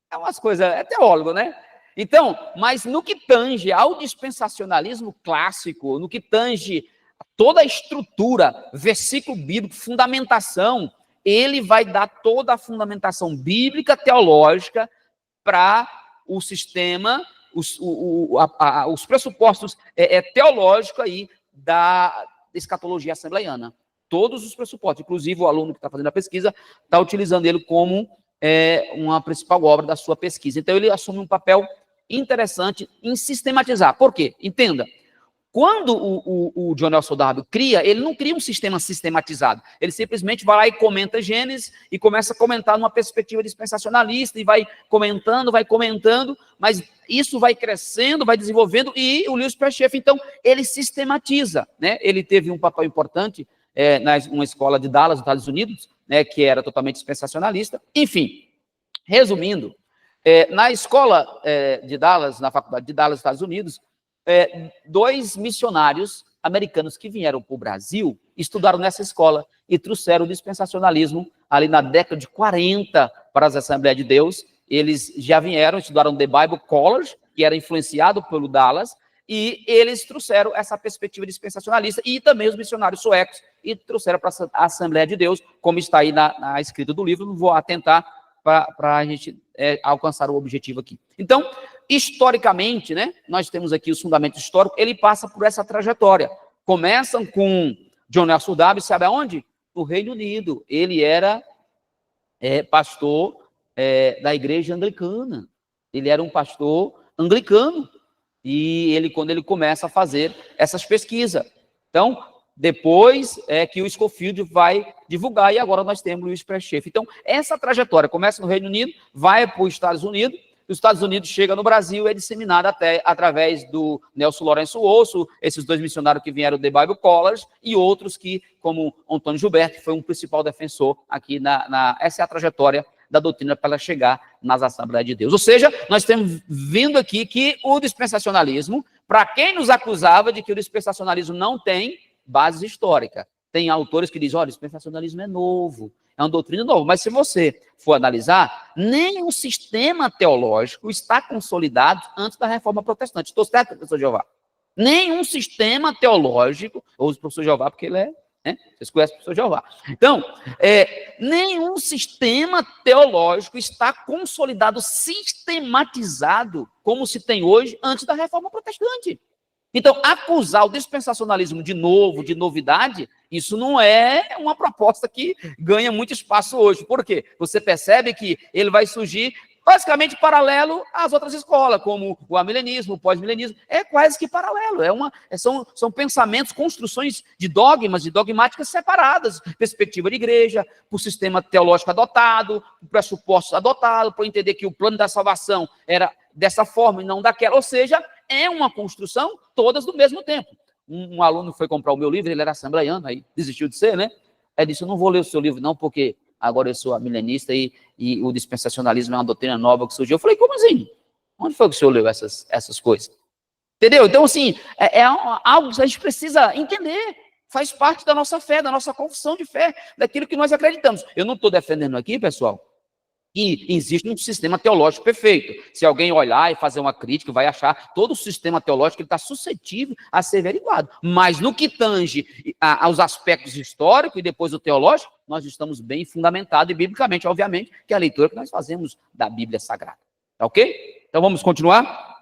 Speaker 1: É umas coisas, é teólogo, né? Então, mas no que tange ao dispensacionalismo clássico, no que tange toda a estrutura, versículo bíblico, fundamentação, ele vai dar toda a fundamentação bíblica, teológica, para o sistema, os pressupostos teológicos aí da escatologia assembleiana. Todos os pressupostos, inclusive o aluno que está fazendo a pesquisa está utilizando ele como uma principal obra da sua pesquisa. Então, ele assume um papel interessante em sistematizar. Por quê? Entenda, quando o John Nelson Darby cria, ele não cria um sistema sistematizado. Ele simplesmente vai lá e comenta Gênesis e começa a comentar numa perspectiva dispensacionalista e vai comentando, mas isso vai crescendo, vai desenvolvendo, e o Lewis Sperry Chafer, então, ele sistematiza, né? Ele teve um papel importante numa escola de Dallas, nos Estados Unidos, né, que era totalmente dispensacionalista. Enfim, resumindo, na escola de Dallas, na faculdade de Dallas, Estados Unidos, 2 missionários americanos que vieram para o Brasil estudaram nessa escola e trouxeram o dispensacionalismo ali na década de 40 para as Assembleias de Deus. Eles já vieram, estudaram The Bible College, que era influenciado pelo Dallas, e eles trouxeram essa perspectiva dispensacionalista, e também os missionários suecos, e trouxeram para a Assembleia de Deus, como está aí na escrita do livro. Não vou atentar para a gente alcançar o objetivo aqui. Então, historicamente, né, nós temos aqui os fundamentos históricos, ele passa por essa trajetória. Começam com John Nelson Darby, sabe aonde? No Reino Unido. Ele era pastor da igreja anglicana. Ele era um pastor anglicano. E quando ele começa a fazer essas pesquisas. Então, depois que o Scofield vai divulgar, e agora nós temos o Lewis Sperry Chafer. Então, essa trajetória começa no Reino Unido, vai para os Estados Unidos, os Estados Unidos chega no Brasil, é disseminada até através do Nelson Lourenço Wolso, esses 2 missionários que vieram do The Bible College, e outros que, como Antônio Gilberto, que foi um principal defensor aqui essa é a trajetória da doutrina para ela chegar nas Assembleias de Deus. Ou seja, nós temos vindo aqui que o dispensacionalismo, para quem nos acusava de que o dispensacionalismo não tem base histórica, tem autores que dizem, olha, o dispensacionalismo é novo, é uma doutrina nova, mas se você for analisar, nenhum sistema teológico está consolidado antes da Reforma Protestante. Estou certo, professor Jeová? Nenhum sistema teológico Eu uso o professor Jeová porque ele é, né? Vocês conhecem o professor Jeová. Então, nenhum sistema teológico está consolidado, sistematizado, como se tem hoje, antes da Reforma Protestante. Então, acusar o dispensacionalismo de novo, de novidade, isso não é uma proposta que ganha muito espaço hoje. Por quê? Você percebe que ele vai surgir basicamente paralelo às outras escolas, como o amilenismo, o pós-milenismo, é quase que paralelo, são pensamentos, construções de dogmas, de dogmáticas separadas, perspectiva de igreja, por sistema teológico adotado, por pressupostos adotados, para entender que o plano da salvação era dessa forma e não daquela, ou seja, é uma construção todas do mesmo tempo. Um aluno foi comprar o meu livro, ele era assembleiano, aí desistiu de ser, né? Aí disse, eu não vou ler o seu livro não, porque agora eu sou milenista e o dispensacionalismo é uma doutrina nova que surgiu. Eu falei, como assim? Onde foi que o senhor leu essas coisas? Entendeu? Então, assim, algo que a gente precisa entender. Faz parte da nossa fé, da nossa confissão de fé, daquilo que nós acreditamos. Eu não estou defendendo aqui, pessoal, que existe um sistema teológico perfeito. Se alguém olhar e fazer uma crítica, vai achar todo o sistema teológico ele está suscetível a ser averiguado. Mas no que tange aos aspectos históricos e depois o teológico, nós estamos bem fundamentados e biblicamente, obviamente, que é a leitura que nós fazemos da Bíblia Sagrada. Tá ok? Então vamos continuar?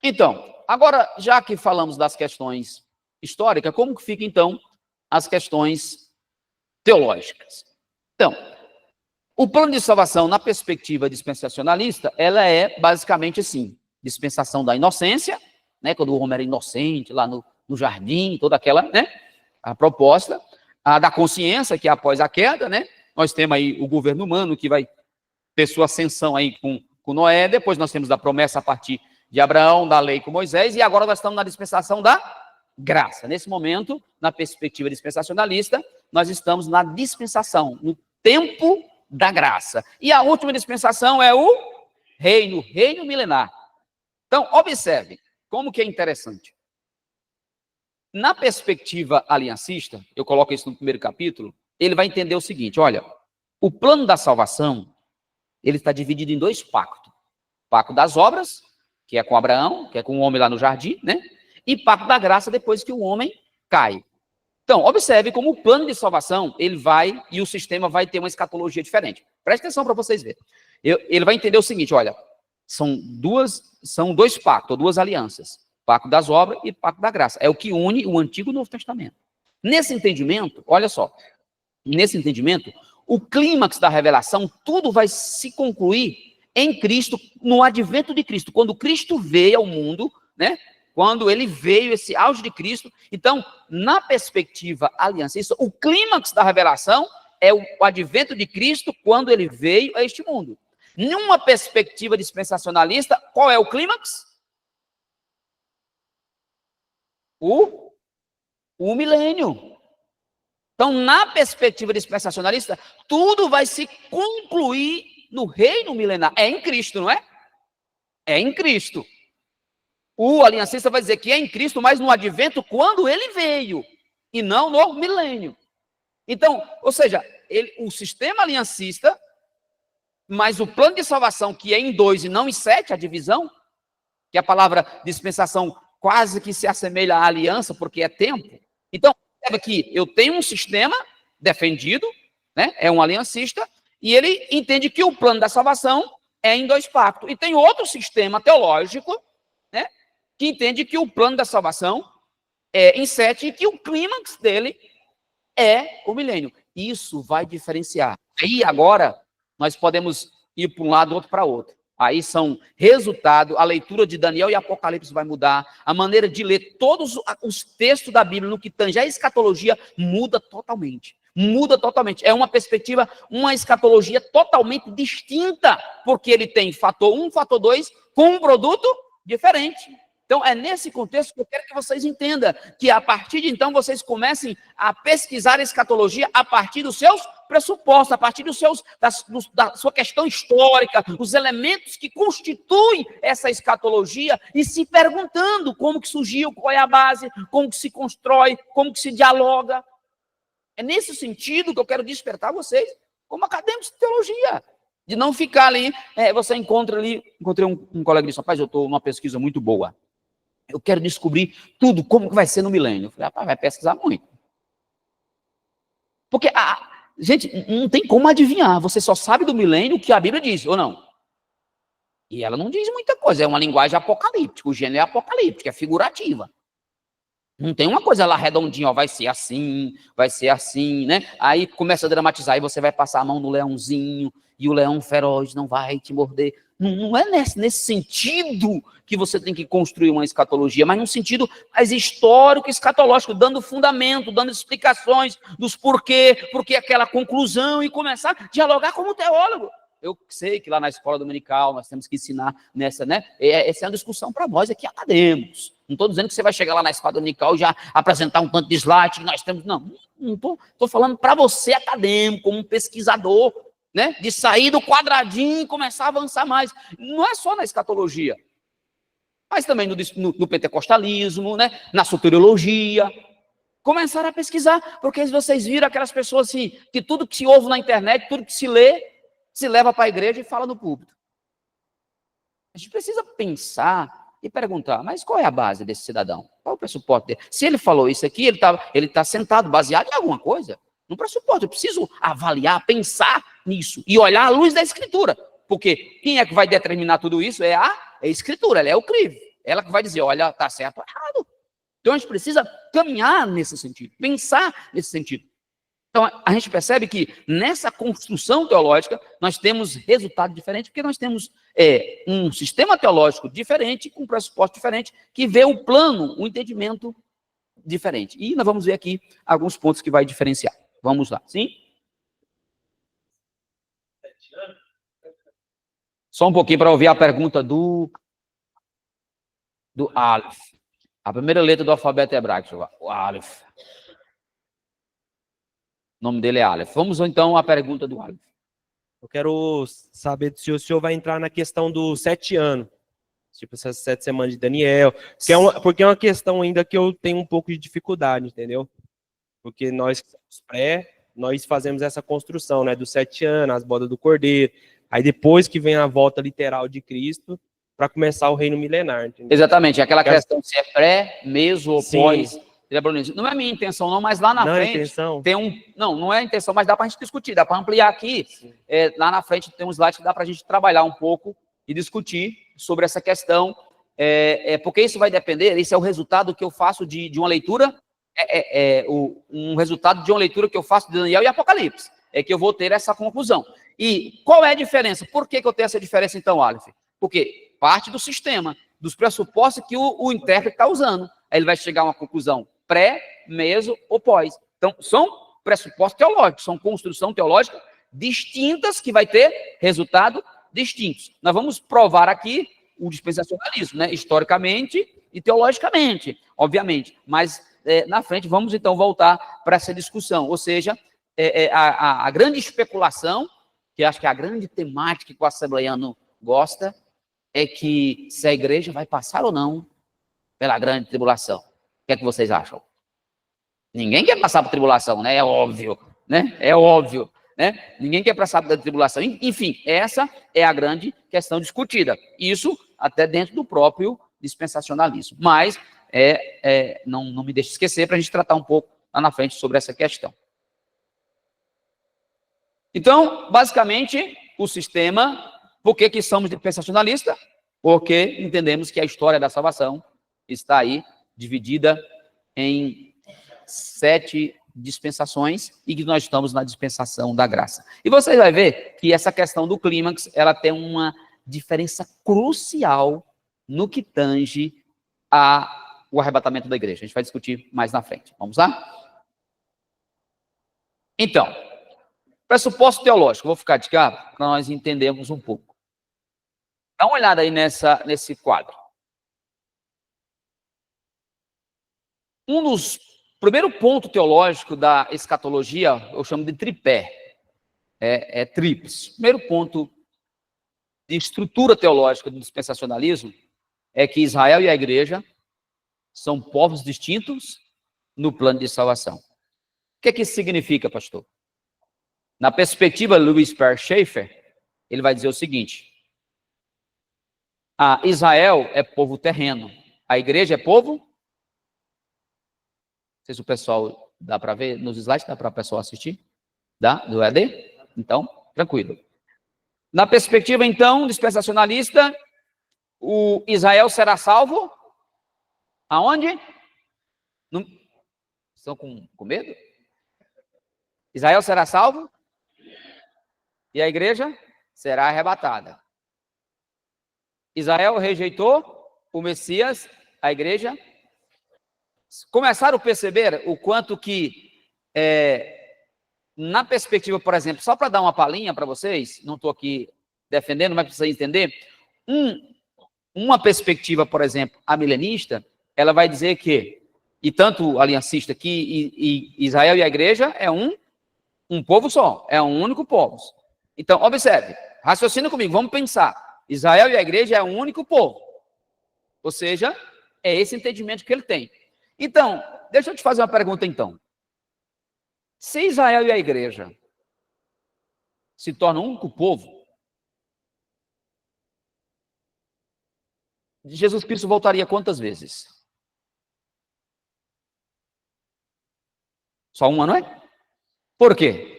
Speaker 1: Então, agora, já que falamos das questões históricas, como que fica, então, as questões teológicas? Então, o plano de salvação, na perspectiva dispensacionalista, ela é basicamente assim, dispensação da inocência, né, quando o homem era inocente, lá no jardim, toda aquela, né, a proposta, a da consciência, que é após a queda, né, nós temos aí o governo humano, que vai ter sua ascensão aí com Noé, depois nós temos a promessa a partir de Abraão, da lei com Moisés, e agora nós estamos na dispensação da graça. Nesse momento, na perspectiva dispensacionalista, nós estamos na dispensação, no tempo da graça. E a última dispensação é o reino milenar. Então, observe como que é interessante. Na perspectiva aliancista, eu coloco isso no primeiro capítulo, ele vai entender o seguinte, olha, o plano da salvação, ele está dividido em dois pactos. Pacto das obras, que é com Abraão, que é com o homem lá no jardim, né? E pacto da graça depois que o homem cai. Então, observe como o plano de salvação, ele vai, e o sistema vai ter uma escatologia diferente. Preste atenção para vocês verem. Ele vai entender o seguinte, olha, são dois pactos, duas alianças. Pacto das obras e pacto da graça. É o que une o Antigo e o Novo Testamento. Nesse entendimento, olha só, nesse entendimento, o clímax da revelação, tudo vai se concluir em Cristo, no advento de Cristo. Quando Cristo veio ao mundo, né? Quando ele veio, esse auge de Cristo. Então, na perspectiva aliancista, o clímax da revelação é o advento de Cristo quando ele veio a este mundo. Numa perspectiva dispensacionalista, qual é o clímax? O milênio. Então, na perspectiva dispensacionalista, tudo vai se concluir no reino milenar. É em Cristo, não é? É em Cristo. O aliancista vai dizer que é em Cristo, mas no advento, quando ele veio, e não no milênio. Então, ou seja, o sistema aliancista, mas o plano de salvação, que é em 2 e não em 7, a divisão, que a palavra dispensação quase que se assemelha à aliança, porque é tempo. Então, observa que eu tenho um sistema defendido, né, é um aliancista, e ele entende que o plano da salvação é em 2 pactos. E tem outro sistema teológico, né, que entende que o plano da salvação é em 7 e que o clímax dele é o milênio. Isso vai diferenciar. Aí agora nós podemos ir para um lado, outro para outro. Aí são resultado, a leitura de Daniel e Apocalipse vai mudar, a maneira de ler todos os textos da Bíblia no que tange a escatologia muda totalmente. Muda totalmente. É uma perspectiva, uma escatologia totalmente distinta, porque ele tem fator 1, fator 2, com um produto diferente. Então, é nesse contexto que eu quero que vocês entendam, que a partir de então vocês comecem a pesquisar a escatologia a partir dos seus pressupostos, a partir da sua questão histórica, os elementos que constituem essa escatologia e se perguntando como que surgiu, qual é a base, como que se constrói, como que se dialoga. É nesse sentido que eu quero despertar vocês como acadêmicos de teologia. De não ficar ali, você encontrei um colega e disse, rapaz, eu estou numa pesquisa muito boa. Eu quero descobrir tudo, como que vai ser no milênio. Eu falei, rapaz, vai pesquisar muito. Porque, gente, não tem como adivinhar. Você só sabe do milênio o que a Bíblia diz, ou não? E ela não diz muita coisa. É uma linguagem apocalíptica. O gênero é apocalíptico, é figurativa. Não tem uma coisa lá redondinha, ó, vai ser assim, né? Aí começa a dramatizar, e você vai passar a mão no leãozinho, e o leão feroz não vai te morder. Não é nesse sentido que você tem que construir uma escatologia, mas num sentido mais histórico, escatológico, dando fundamento, dando explicações dos porquê, porque aquela conclusão, e começar a dialogar como teólogo. Eu sei que lá na escola dominical nós temos que ensinar nessa, né? Essa é uma discussão para nós aqui, acadêmicos. Não estou dizendo que você vai chegar lá na escola dominical e já apresentar um tanto de slide que nós temos. Não estou falando para você, acadêmico, como um pesquisador, né? De sair do quadradinho e começar a avançar mais. Não é só na escatologia, mas também no pentecostalismo, né? Na soteriologia. Começaram a pesquisar, porque vocês viram aquelas pessoas assim, que tudo que se ouve na internet, tudo que se lê, se leva para a igreja e fala no púlpito. A gente precisa pensar e perguntar, mas qual é a base desse cidadão? Qual é o pressuposto dele? Se ele falou isso aqui, ele tá sentado, baseado em alguma coisa. No pressuposto, eu preciso avaliar, pensar nisso e olhar à luz da Escritura. Porque quem é que vai determinar tudo isso? É a Escritura, ela é o crivo. Ela que vai dizer, olha, está certo ou errado. Então a gente precisa caminhar nesse sentido, pensar nesse sentido. Então, a gente percebe que nessa construção teológica, nós temos resultado diferente, porque nós temos um sistema teológico diferente, com um pressuposto diferente, que vê o plano, o entendimento diferente. E nós vamos ver aqui alguns pontos que vai diferenciar. Vamos lá, sim? Só um pouquinho para ouvir a pergunta do Aleph. A primeira letra do alfabeto hebraico, o Aleph. O nome dele é Aleph. Vamos então à pergunta do Aleph.
Speaker 3: Eu quero saber se o senhor vai entrar na questão dos 7 anos. Tipo, essas 7 semanas de Daniel. Porque é uma questão ainda que eu tenho um pouco de dificuldade, entendeu? Porque nós que somos nós fazemos essa construção, né? Dos 7 anos, as bodas do Cordeiro. Aí depois que vem a volta literal de Cristo, para começar o reino milenar, entendeu?
Speaker 1: Exatamente, aquela questão se é pré, meso ou
Speaker 3: Sim.
Speaker 1: pós. Não é minha intenção, não, mas lá na
Speaker 3: Não
Speaker 1: frente
Speaker 3: é intenção?
Speaker 1: tem um. Não é a intenção, mas dá para a gente discutir, dá para ampliar aqui. Lá na frente tem um slide que dá para a gente trabalhar um pouco e discutir sobre essa questão, porque isso vai depender, esse é o resultado que eu faço de uma leitura, um resultado de uma leitura que eu faço de Daniel e Apocalipse, é que eu vou ter essa conclusão. E qual é a diferença? Por que eu tenho essa diferença então, Aleph? Porque parte do sistema, dos pressupostos que o intérprete está usando. Aí ele vai chegar a uma conclusão pré, meso ou pós. Então, são pressupostos teológicos, são construção teológica distintas que vai ter resultado distintos. Nós vamos provar aqui o dispensacionalismo, né? Historicamente e teologicamente, obviamente. Mas na frente vamos então voltar para essa discussão. Ou seja, a grande especulação, que acho que é a grande temática que o assembleiano gosta, é que se a igreja vai passar ou não pela grande tribulação. O que é que vocês acham? Ninguém quer passar por tribulação, né? É óbvio, né? É óbvio, né? Ninguém quer passar por tribulação. Enfim, essa é a grande questão discutida. Isso até dentro do próprio dispensacionalismo. Mas não me deixe esquecer para a gente tratar um pouco lá na frente sobre essa questão. Então, basicamente, o sistema, por que somos dispensacionalistas? Porque entendemos que a história da salvação está aí dividida em 7 dispensações e que nós estamos na dispensação da graça. E você vai ver que essa questão do clímax, ela tem uma diferença crucial no que tange o arrebatamento da igreja. A gente vai discutir mais na frente. Vamos lá? Então, pressuposto teológico. Vou ficar de cá para nós entendermos um pouco. Dá uma olhada aí nesse quadro. Primeiro ponto teológico da escatologia, eu chamo de tripé. Tríplice. Primeiro ponto de estrutura teológica do dispensacionalismo é que Israel e a igreja são povos distintos no plano de salvação. O que é que isso significa, pastor? Na perspectiva de Louis Perry Schaeffer, ele vai dizer o seguinte: Israel é povo terreno, A igreja é povo? Não sei se o pessoal dá para ver nos slides, dá para o pessoal assistir? Dá? Do ED? Então, tranquilo. Na perspectiva, então, dispensacionalista, o Israel será salvo? Aonde? Estão com medo? Israel será salvo? E a igreja será arrebatada. Israel rejeitou o Messias, a igreja. Começaram a perceber o quanto que, na perspectiva, por exemplo, só para dar uma palhinha para vocês, não estou aqui defendendo, mas precisa entender, uma perspectiva, por exemplo, amilenista, ela vai dizer que, e tanto aliancista, que Israel e a igreja é um povo só, é um único povo. Então, observe, raciocina comigo, vamos pensar. Israel e a igreja é um único povo. Ou seja, é esse entendimento que ele tem. Então, deixa eu te fazer uma pergunta, então. Se Israel e a igreja se tornam um único povo, Jesus Cristo voltaria quantas vezes? Só uma, não é? Por quê?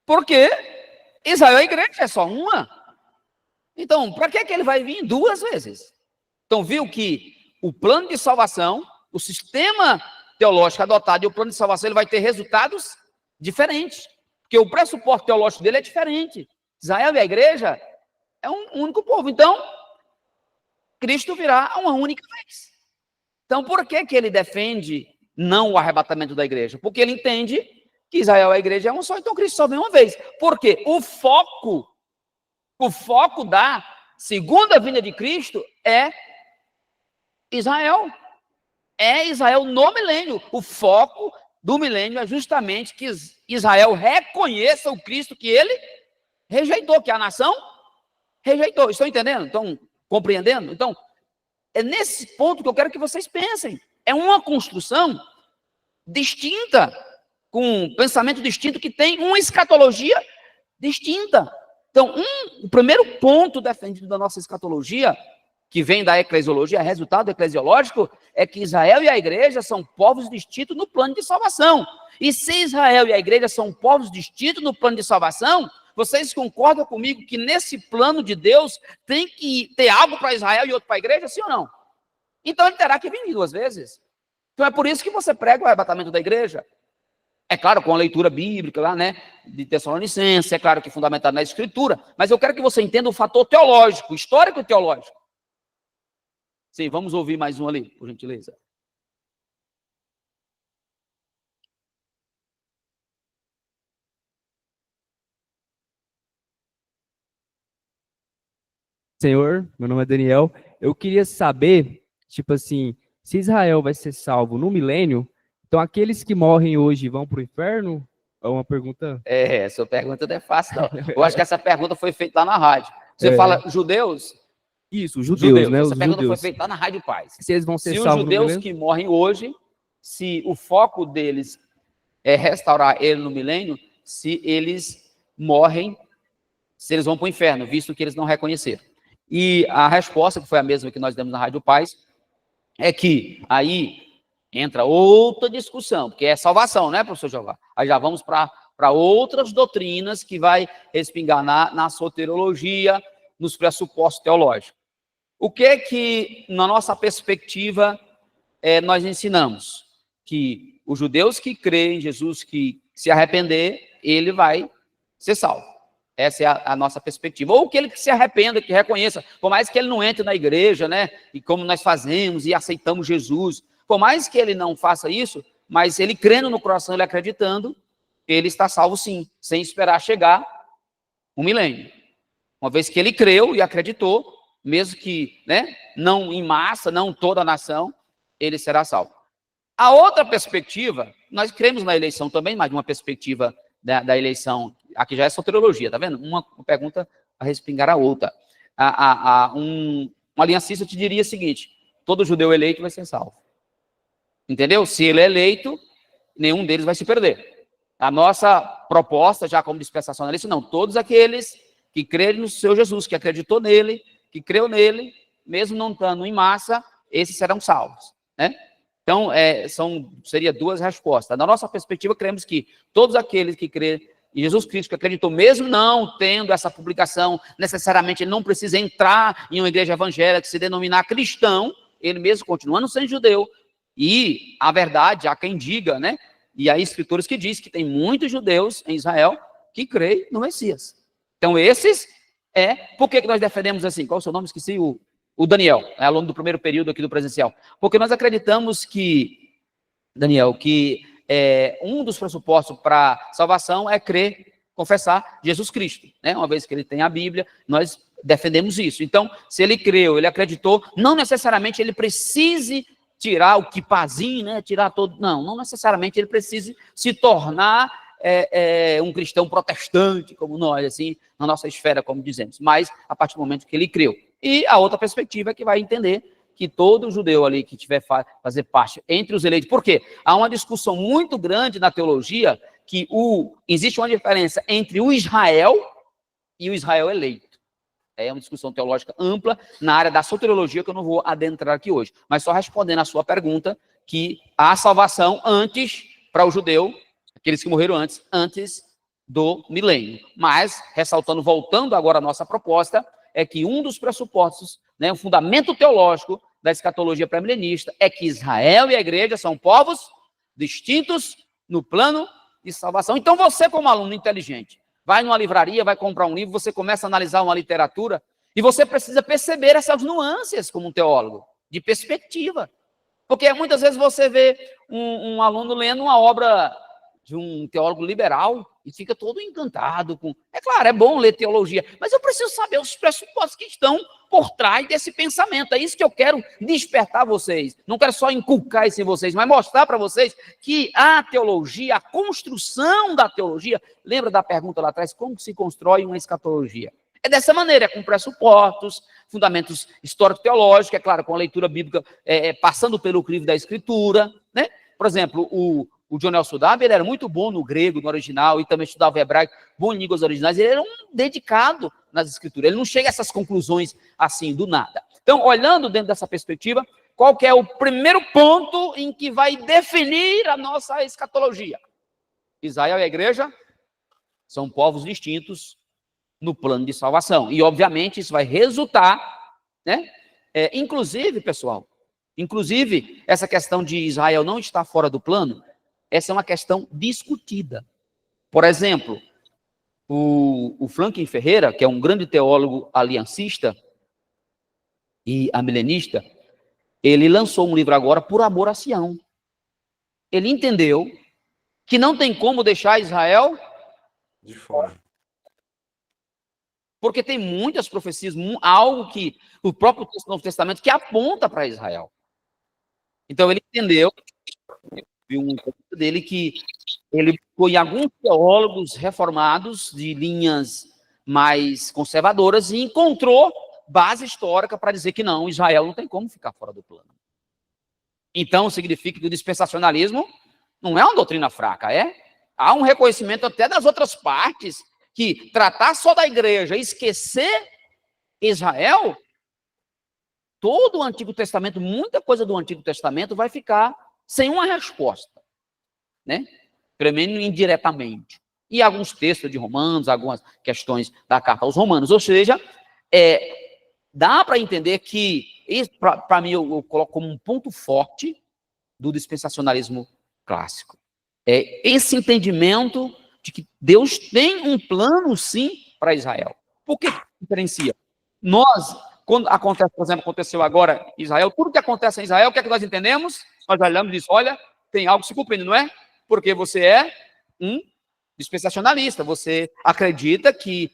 Speaker 1: Porque Israel e a igreja é só uma. Então, para que ele vai vir 2 vezes? Então, viu que o plano de salvação, o sistema teológico adotado e o plano de salvação, ele vai ter resultados diferentes. Porque o pressuposto teológico dele é diferente. Israel e a igreja é um único povo. Então, Cristo virá uma única vez. Então, por que ele defende não o arrebatamento da igreja? Porque ele entende que Israel e a igreja é um só, então Cristo só vem uma vez. Por quê? O foco da segunda vinda de Cristo é Israel. É Israel no milênio. O foco do milênio é justamente que Israel reconheça o Cristo que ele rejeitou, que a nação rejeitou. Estão entendendo? Estão compreendendo? Então, é nesse ponto que eu quero que vocês pensem. É uma construção distinta, com um pensamento distinto, que tem uma escatologia distinta. Então, o primeiro ponto defendido da nossa escatologia, que vem da eclesiologia, resultado eclesiológico, é que Israel e a igreja são povos distintos no plano de salvação. E se Israel e a igreja são povos distintos no plano de salvação, vocês concordam comigo que nesse plano de Deus tem que ter algo para Israel e outro para a igreja, sim ou não? Então ele terá que vir 2 vezes. Então é por isso que você prega o arrebatamento da igreja. É claro, com a leitura bíblica lá, né, de Tessalonicenses, é claro que fundamentado na Escritura, mas eu quero que você entenda o fator teológico, histórico e teológico. Sim, vamos ouvir mais um ali, por gentileza.
Speaker 5: Senhor, meu nome é Daniel. Eu queria saber, tipo assim, se Israel vai ser salvo no milênio, então aqueles que morrem hoje vão para o inferno? É uma pergunta...
Speaker 1: Essa pergunta não é fácil, não. Eu acho que essa pergunta foi feita lá na rádio. Você fala judeus?
Speaker 5: Isso, judeus, né?
Speaker 1: Essa
Speaker 5: Os
Speaker 1: pergunta
Speaker 5: judeus.
Speaker 1: foi feita lá na Rádio Paz.
Speaker 5: Se eles vão ser
Speaker 1: Se os
Speaker 5: salvos no
Speaker 1: judeus
Speaker 5: milênio?
Speaker 1: que morrem hoje, se o foco deles é restaurar ele no milênio, se eles morrem, se eles vão para o inferno, visto que eles não reconheceram. E a resposta, que foi a mesma que nós demos na Rádio Paz, é que aí entra outra discussão, porque é salvação, né, professor Jeová? Aí já vamos para outras doutrinas que vai respingar na soteriologia, nos pressupostos teológicos. O que é que, na nossa perspectiva, nós ensinamos? Que os judeus que creem em Jesus, que se arrepender, ele vai ser salvo. Essa é a nossa perspectiva. Ou que ele se arrependa, que reconheça, por mais que ele não entre na igreja, né? E como nós fazemos e aceitamos Jesus, por mais que ele não faça isso, mas ele crendo no coração, ele acreditando, ele está salvo sim, sem esperar chegar um milênio. Uma vez que ele creu e acreditou, mesmo que, né, não em massa, não toda a nação, ele será salvo. A outra perspectiva, nós cremos na eleição também, mas de uma perspectiva da eleição, aqui já é soteriologia, tá vendo? Uma pergunta a respingar a outra. Um aliancista te diria o seguinte: todo judeu eleito vai ser salvo. Entendeu? Se ele é eleito, nenhum deles vai se perder. A nossa proposta, já como dispensacionalista, não, todos aqueles que creem no Senhor Jesus, que acreditou nele, que creu nele, mesmo não estando em massa, esses serão salvos, né? Então, seria duas respostas. Da nossa perspectiva, cremos que todos aqueles que crêem em Jesus Cristo, que acreditou, mesmo não tendo essa publicação, necessariamente ele não precisa entrar em uma igreja evangélica, se denominar cristão, ele mesmo continuando sendo judeu. E a verdade, há quem diga, né? E há escritores que dizem que tem muitos judeus em Israel que creem no Messias. Então, esses por que nós defendemos assim? Qual é o seu nome? Esqueci. O Daniel, é aluno do primeiro período aqui do presencial. Porque nós acreditamos que, Daniel, que um dos pressupostos para salvação é crer, confessar Jesus Cristo, né? Uma vez que ele tem a Bíblia, nós defendemos isso. Então, se ele creu, ele acreditou, não necessariamente ele precise tirar o quipazinho, né? Tirar todo... Não necessariamente ele precise se tornar um cristão protestante, como nós, assim, na nossa esfera, como dizemos. Mas, a partir do momento que ele creu. E a outra perspectiva é que vai entender que todo judeu ali que tiver fazer parte entre os eleitos. Por quê? Há uma discussão muito grande na teologia que existe uma diferença entre o Israel e o Israel eleito. É uma discussão teológica ampla na área da soteriologia que eu não vou adentrar aqui hoje. Mas só respondendo a sua pergunta, que há salvação antes para o judeu, aqueles que morreram antes do milênio. Mas, ressaltando, voltando agora à nossa proposta, é que um dos pressupostos, né, um fundamento teológico da escatologia pré-milenista é que Israel e a igreja são povos distintos no plano de salvação. Então você, como aluno inteligente, vai numa livraria, vai comprar um livro, você começa a analisar uma literatura e você precisa perceber essas nuances como um teólogo, de perspectiva. Porque muitas vezes você vê um aluno lendo uma obra de um teólogo liberal e fica todo encantado com... É claro, é bom ler teologia, mas eu preciso saber os pressupostos que estão por trás desse pensamento. É isso que eu quero despertar vocês. Não quero só inculcar isso em vocês, mas mostrar para vocês que a teologia, a construção da teologia... Lembra da pergunta lá atrás? Como se constrói uma escatologia? É dessa maneira, com pressupostos, fundamentos histórico-teológicos, é claro, com a leitura bíblica passando pelo crivo da Escritura, né? Por exemplo, o John Nelson Darby, ele era muito bom no grego, no original, e também estudava hebraico, bom em línguas originais, ele era um dedicado nas escrituras, ele não chega a essas conclusões assim, do nada. Então, olhando dentro dessa perspectiva, qual que é o primeiro ponto em que vai definir a nossa escatologia? Israel e a igreja são povos distintos no plano de salvação, e obviamente isso vai resultar, né? Inclusive, pessoal, essa questão de Israel não estar fora do plano, essa é uma questão discutida. Por exemplo, o Franklin Ferreira, que é um grande teólogo aliancista e amilenista, ele lançou um livro agora, Por Amor a Sião. Ele entendeu que não tem como deixar Israel
Speaker 6: de fora.
Speaker 1: Porque tem muitas profecias, algo que o próprio Novo Testamento que aponta para Israel. Então ele entendeu, viu um texto dele que ele foi alguns teólogos reformados de linhas mais conservadoras e encontrou base histórica para dizer que não, Israel não tem como ficar fora do plano. Então significa que o dispensacionalismo não é uma doutrina fraca, há um reconhecimento até das outras partes que tratar só da igreja e esquecer Israel, todo o Antigo Testamento, muita coisa do Antigo Testamento vai ficar sem uma resposta, né? Pelo menos indiretamente. E alguns textos de Romanos, algumas questões da carta aos Romanos. Ou seja, dá para entender que, para mim, eu coloco como um ponto forte do dispensacionalismo clássico. Esse entendimento de que Deus tem um plano, sim, para Israel. Por que diferencia? Nós, quando acontece, por exemplo, aconteceu agora em Israel, tudo que acontece em Israel, o que é que nós entendemos? Nós olhamos e dizemos, olha, tem algo se cumprindo, não é? Porque você é um dispensacionalista, você acredita que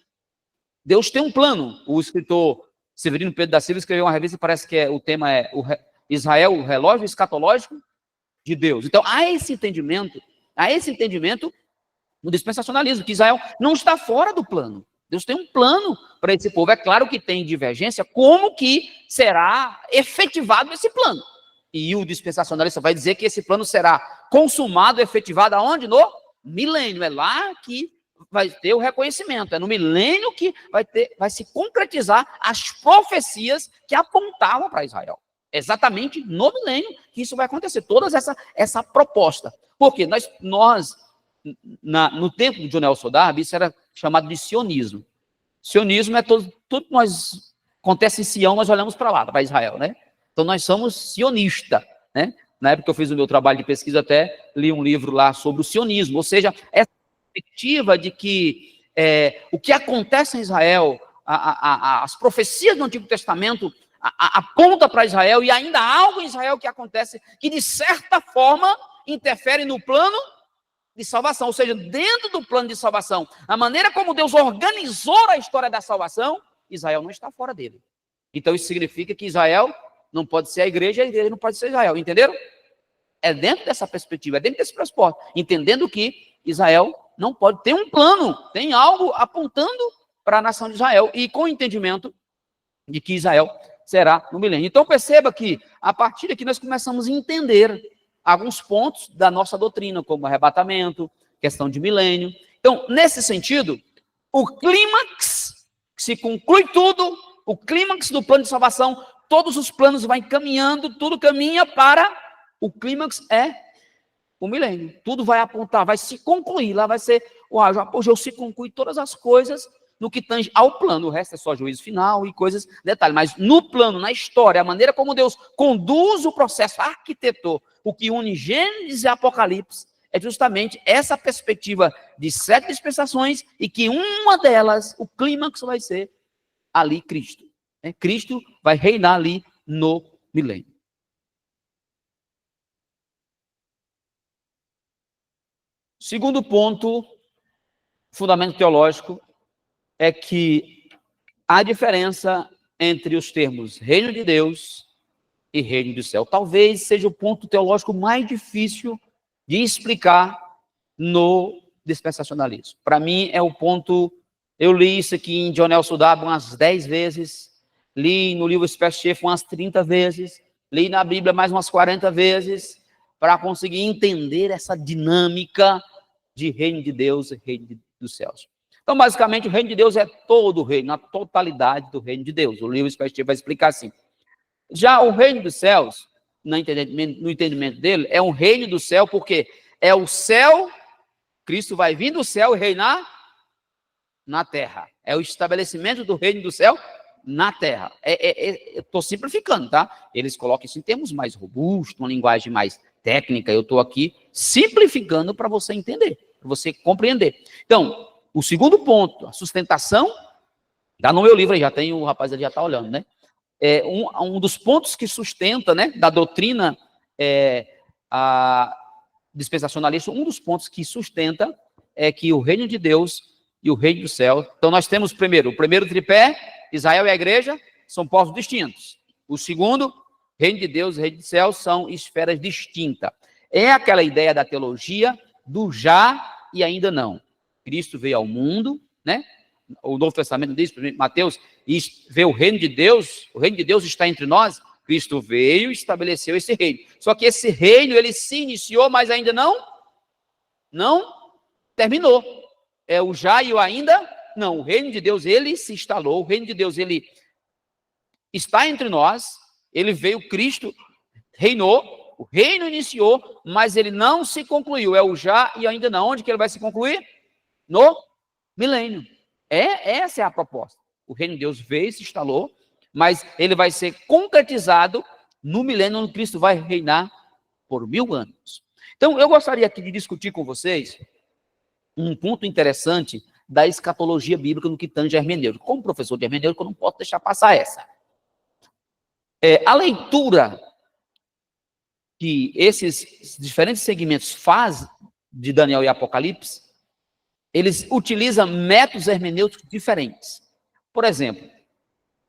Speaker 1: Deus tem um plano. O escritor Severino Pedro da Silva escreveu uma revista, parece que o tema é Israel, o relógio escatológico de Deus. Então, há esse entendimento no dispensacionalismo, que Israel não está fora do plano. Deus tem um plano para esse povo. É claro que tem divergência, como que será efetivado esse plano. E o dispensacionalista vai dizer que esse plano será consumado, efetivado aonde? No milênio. É lá que vai ter o reconhecimento. É no milênio que vai se concretizar as profecias que apontavam para Israel. Exatamente no milênio que isso vai acontecer. Toda essa proposta. Porque no tempo de Jonel Sodarbe, isso era chamado de sionismo. Sionismo é tudo que acontece em Sião, nós olhamos para lá, para Israel, né? Então nós somos sionistas, né? Na época que eu fiz o meu trabalho de pesquisa, até li um livro lá sobre o sionismo, ou seja, essa perspectiva de que o que acontece em Israel, as profecias do Antigo Testamento aponta para Israel, e ainda há algo em Israel que acontece que, de certa forma, interfere no plano de salvação, ou seja, dentro do plano de salvação, a maneira como Deus organizou a história da salvação, Israel não está fora dele. Então isso significa que Israel não pode ser a igreja não pode ser Israel, entenderam? É dentro dessa perspectiva, é dentro desse pressuposto, entendendo que Israel não pode ter um plano, tem algo apontando para a nação de Israel, e com o entendimento de que Israel será no milênio. Então perceba que, a partir daqui, nós começamos a entender alguns pontos da nossa doutrina, como arrebatamento, questão de milênio. Então, nesse sentido, o clímax, se conclui tudo, o clímax do plano de salvação, todos os planos vão caminhando, tudo caminha para o clímax, é o milênio. Tudo vai apontar, vai se concluir, lá vai ser o apogeu, se conclui todas as coisas no que tange ao plano, o resto é só juízo final e coisas, detalhe, mas no plano, na história, a maneira como Deus conduz o processo, arquitetou, o que une Gênesis e Apocalipse, é justamente essa perspectiva de 7 dispensações, e que uma delas, o clímax, vai ser ali Cristo. Cristo vai reinar ali no milênio. Segundo ponto, fundamento teológico, é que há diferença entre os termos reino de Deus e reino do céu. Talvez seja o ponto teológico mais difícil de explicar no dispensacionalismo. Para mim é o ponto, eu li isso aqui em Jonel Sodarbe umas 10 vezes, li no livro Specht umas 30 vezes, li na Bíblia mais umas 40 vezes, para conseguir entender essa dinâmica de reino de Deus e reino dos céus. Então, basicamente, o reino de Deus é todo o reino, a totalidade do reino de Deus. O livro Specht vai explicar assim. Já o reino dos céus, no entendimento dele, é um reino do céu, porque é o céu, Cristo vai vir do céu e reinar na terra. É o estabelecimento do reino do céu na terra. Eu estou simplificando, tá? Eles colocam isso em termos mais robustos, uma linguagem mais técnica. Eu estou aqui simplificando para você entender, para você compreender. Então, o segundo ponto, a sustentação, está no meu livro aí, já tem, o rapaz ali já está olhando, né? Um dos pontos que sustenta, né, da doutrina a dispensacionalista, um dos pontos que sustenta é que o reino de Deus e o reino do céu. Então nós temos o primeiro tripé, Israel e a igreja, são povos distintos. O segundo, reino de Deus e reino do céu, são esferas distintas. É aquela ideia da teologia do já e ainda não. Cristo veio ao mundo, né? O Novo Testamento diz, por exemplo, Mateus, vê o reino de Deus está entre nós. Cristo veio e estabeleceu esse reino. Só que esse reino, ele se iniciou, mas ainda não terminou. É o já e o ainda não. O reino de Deus, ele se instalou. O reino de Deus, ele está entre nós. Ele veio, Cristo reinou. O reino iniciou, mas ele não se concluiu. É o já e ainda não. Onde que ele vai se concluir? No milênio. Essa é a proposta. O reino de Deus veio e se instalou, mas ele vai ser concretizado no milênio, onde Cristo vai reinar por 1000 anos. Então, eu gostaria aqui de discutir com vocês um ponto interessante da escatologia bíblica no que tange a hermenêutica. Como professor de hermenêutica, eu não posso deixar passar essa. A leitura que esses diferentes segmentos fazem de Daniel e Apocalipse, eles utilizam métodos hermenêuticos diferentes. Por exemplo,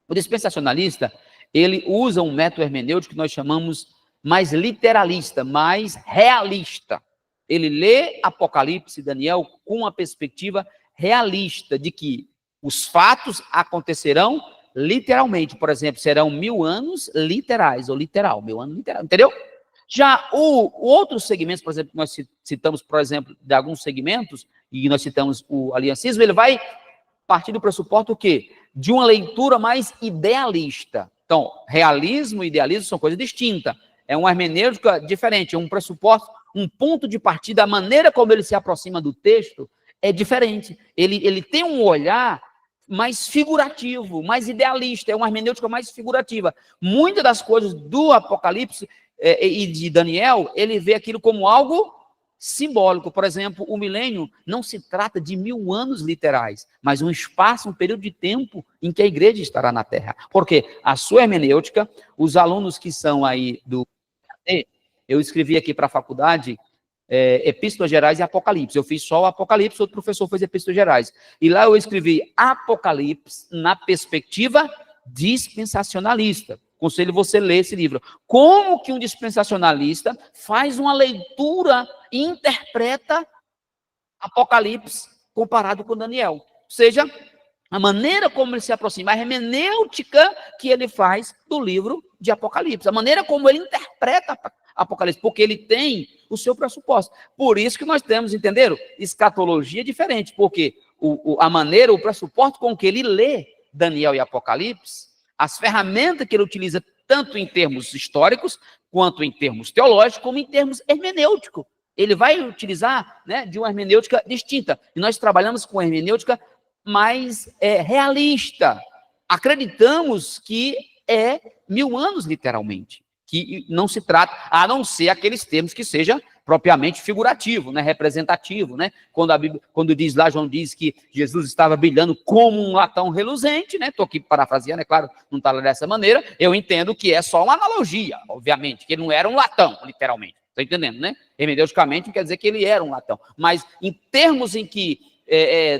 Speaker 1: o dispensacionalista, ele usa um método hermenêutico que nós chamamos mais literalista, mais realista. Ele lê Apocalipse e Daniel com uma perspectiva realista de que os fatos acontecerão literalmente. Por exemplo, serão 1000 anos literais, ou literal, 1000 anos literal, entendeu? Já o outros segmentos, por exemplo, que nós citamos, por exemplo, de alguns segmentos, e nós citamos o aliancismo, ele vai partir do pressuposto o quê? De uma leitura mais idealista. Então, realismo e idealismo são coisas distintas. É uma hermenêutica diferente, é um pressuposto, um ponto de partida, a maneira como ele se aproxima do texto é diferente. Ele tem um olhar mais figurativo, mais idealista, é uma hermenêutica mais figurativa. Muitas das coisas do Apocalipse e de Daniel, ele vê aquilo como algo simbólico. Por exemplo, o milênio não se trata de 1000 anos literais, mas um espaço, um período de tempo em que a igreja estará na Terra. Porque a sua hermenêutica, os alunos que são aí do... Eu escrevi aqui para a faculdade Epístolas Gerais e Apocalipse. Eu fiz só o Apocalipse, outro professor fez Epístolas Gerais. E lá eu escrevi Apocalipse na perspectiva dispensacionalista. Aconselho você ler esse livro. Como que um dispensacionalista faz uma leitura e interpreta Apocalipse comparado com Daniel? Ou seja, a maneira como ele se aproxima, a hermenêutica que ele faz do livro de Apocalipse, a maneira como ele interpreta Apocalipse, porque ele tem o seu pressuposto. Por isso que nós temos, entenderam? Escatologia diferente, porque a maneira, o pressuposto com que ele lê Daniel e Apocalipse, as ferramentas que ele utiliza, tanto em termos históricos, quanto em termos teológicos, como em termos hermenêuticos. Ele vai utilizar, né, de uma hermenêutica distinta. E nós trabalhamos com hermenêutica mais realista. Acreditamos que é 1000 anos, literalmente. Que não se trata, a não ser aqueles termos que seja propriamente figurativo, né, representativo, né? Quando a Bíblia, quando diz lá, João diz que Jesus estava brilhando como um latão reluzente, né? Estou aqui parafraseando, é claro, não está dessa maneira. Eu entendo que é só uma analogia, obviamente, que ele não era um latão, literalmente. Está entendendo, né? Hermeneuticamente não quer dizer que ele era um latão, mas em termos em que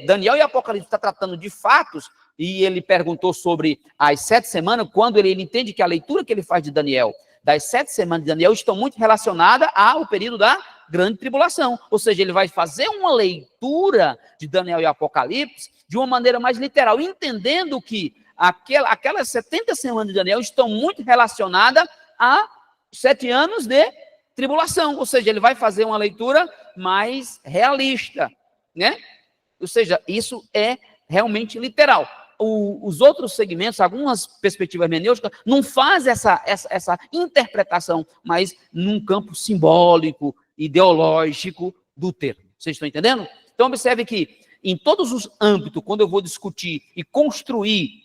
Speaker 1: Daniel e Apocalipse está tratando de fatos, e ele perguntou sobre as 7 semanas, quando ele entende que a leitura que ele faz de Daniel, das 7 semanas de Daniel, estão muito relacionadas ao período da grande tribulação. Ou seja, ele vai fazer uma leitura de Daniel e Apocalipse de uma maneira mais literal, entendendo que aquelas 70 semanas de Daniel estão muito relacionadas a 7 anos de tribulação. Ou seja, ele vai fazer uma leitura mais realista, né? Ou seja, isso é realmente literal. Os outros segmentos, algumas perspectivas hermenêuticas, não fazem essa interpretação, mas num campo simbólico, ideológico do termo. Vocês estão entendendo? Então, observe que em todos os âmbitos, quando eu vou discutir e construir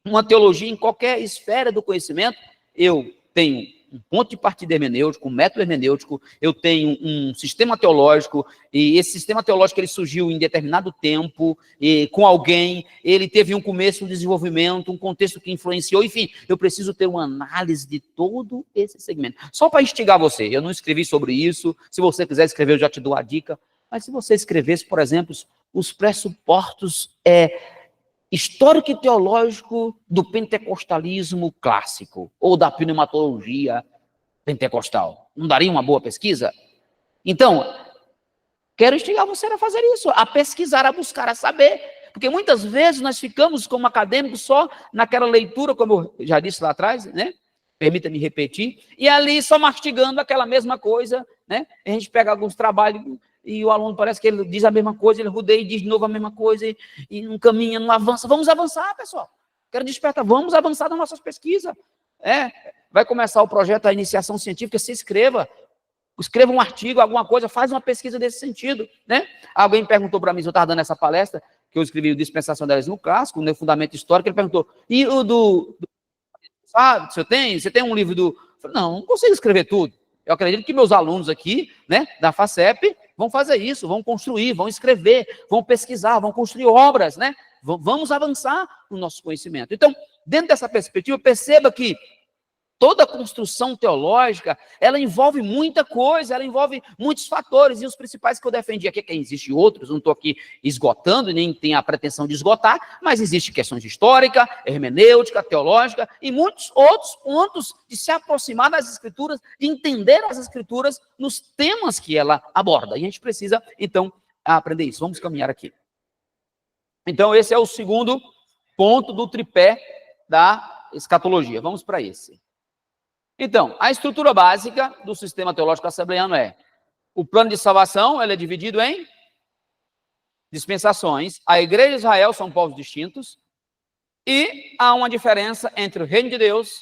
Speaker 1: uma teologia em qualquer esfera do conhecimento, eu tenho um ponto de partida hermenêutico, um método hermenêutico, eu tenho um sistema teológico, e esse sistema teológico ele surgiu em determinado tempo, com alguém, ele teve um começo, um desenvolvimento, um contexto que influenciou, enfim, eu preciso ter uma análise de todo esse segmento. Só para instigar você, eu não escrevi sobre isso, se você quiser escrever, eu já te dou a dica, mas se você escrevesse, por exemplo, os pressupostos histórico e teológico do pentecostalismo clássico, ou da pneumatologia pentecostal. Não daria uma boa pesquisa? Então, quero instigar você a fazer isso, a pesquisar, a buscar, a saber. Porque muitas vezes nós ficamos como acadêmicos só naquela leitura, como eu já disse lá atrás, né? Permita-me repetir, e ali só mastigando aquela mesma coisa, né? A gente pega alguns trabalhos e o aluno parece que ele diz a mesma coisa, ele rodeia e diz de novo a mesma coisa, e não caminha, não avança. Vamos avançar, pessoal. Quero despertar, vamos avançar nas nossas pesquisas. Vai começar o projeto da iniciação científica, se escreva um artigo, alguma coisa, faz uma pesquisa desse sentido, né? Alguém perguntou para mim, eu estava dando essa palestra, que eu escrevi o Dispensacionalismo Clássico, no Fundamento Histórico, ele perguntou, e o sabe, você tem um livro do... Eu falei, não consigo escrever tudo. Eu acredito que meus alunos aqui, né, da FACEP, vão fazer isso, vão construir, vão escrever, vão pesquisar, vão construir obras, né? Vamos avançar no nosso conhecimento. Então, dentro dessa perspectiva, perceba que toda construção teológica, ela envolve muita coisa, ela envolve muitos fatores, e os principais que eu defendi aqui, que existem outros, não estou aqui esgotando, nem tenho a pretensão de esgotar, mas existem questões históricas, hermenêutica, teológica, e muitos outros pontos de se aproximar das Escrituras, de entender as Escrituras nos temas que ela aborda. E a gente precisa, então, aprender isso. Vamos caminhar aqui. Então, esse é o segundo ponto do tripé da escatologia. Vamos para esse. Então, a estrutura básica do sistema teológico assembleiano é o plano de salvação, ele é dividido em dispensações, a igreja de Israel são povos distintos, e há uma diferença entre o reino de Deus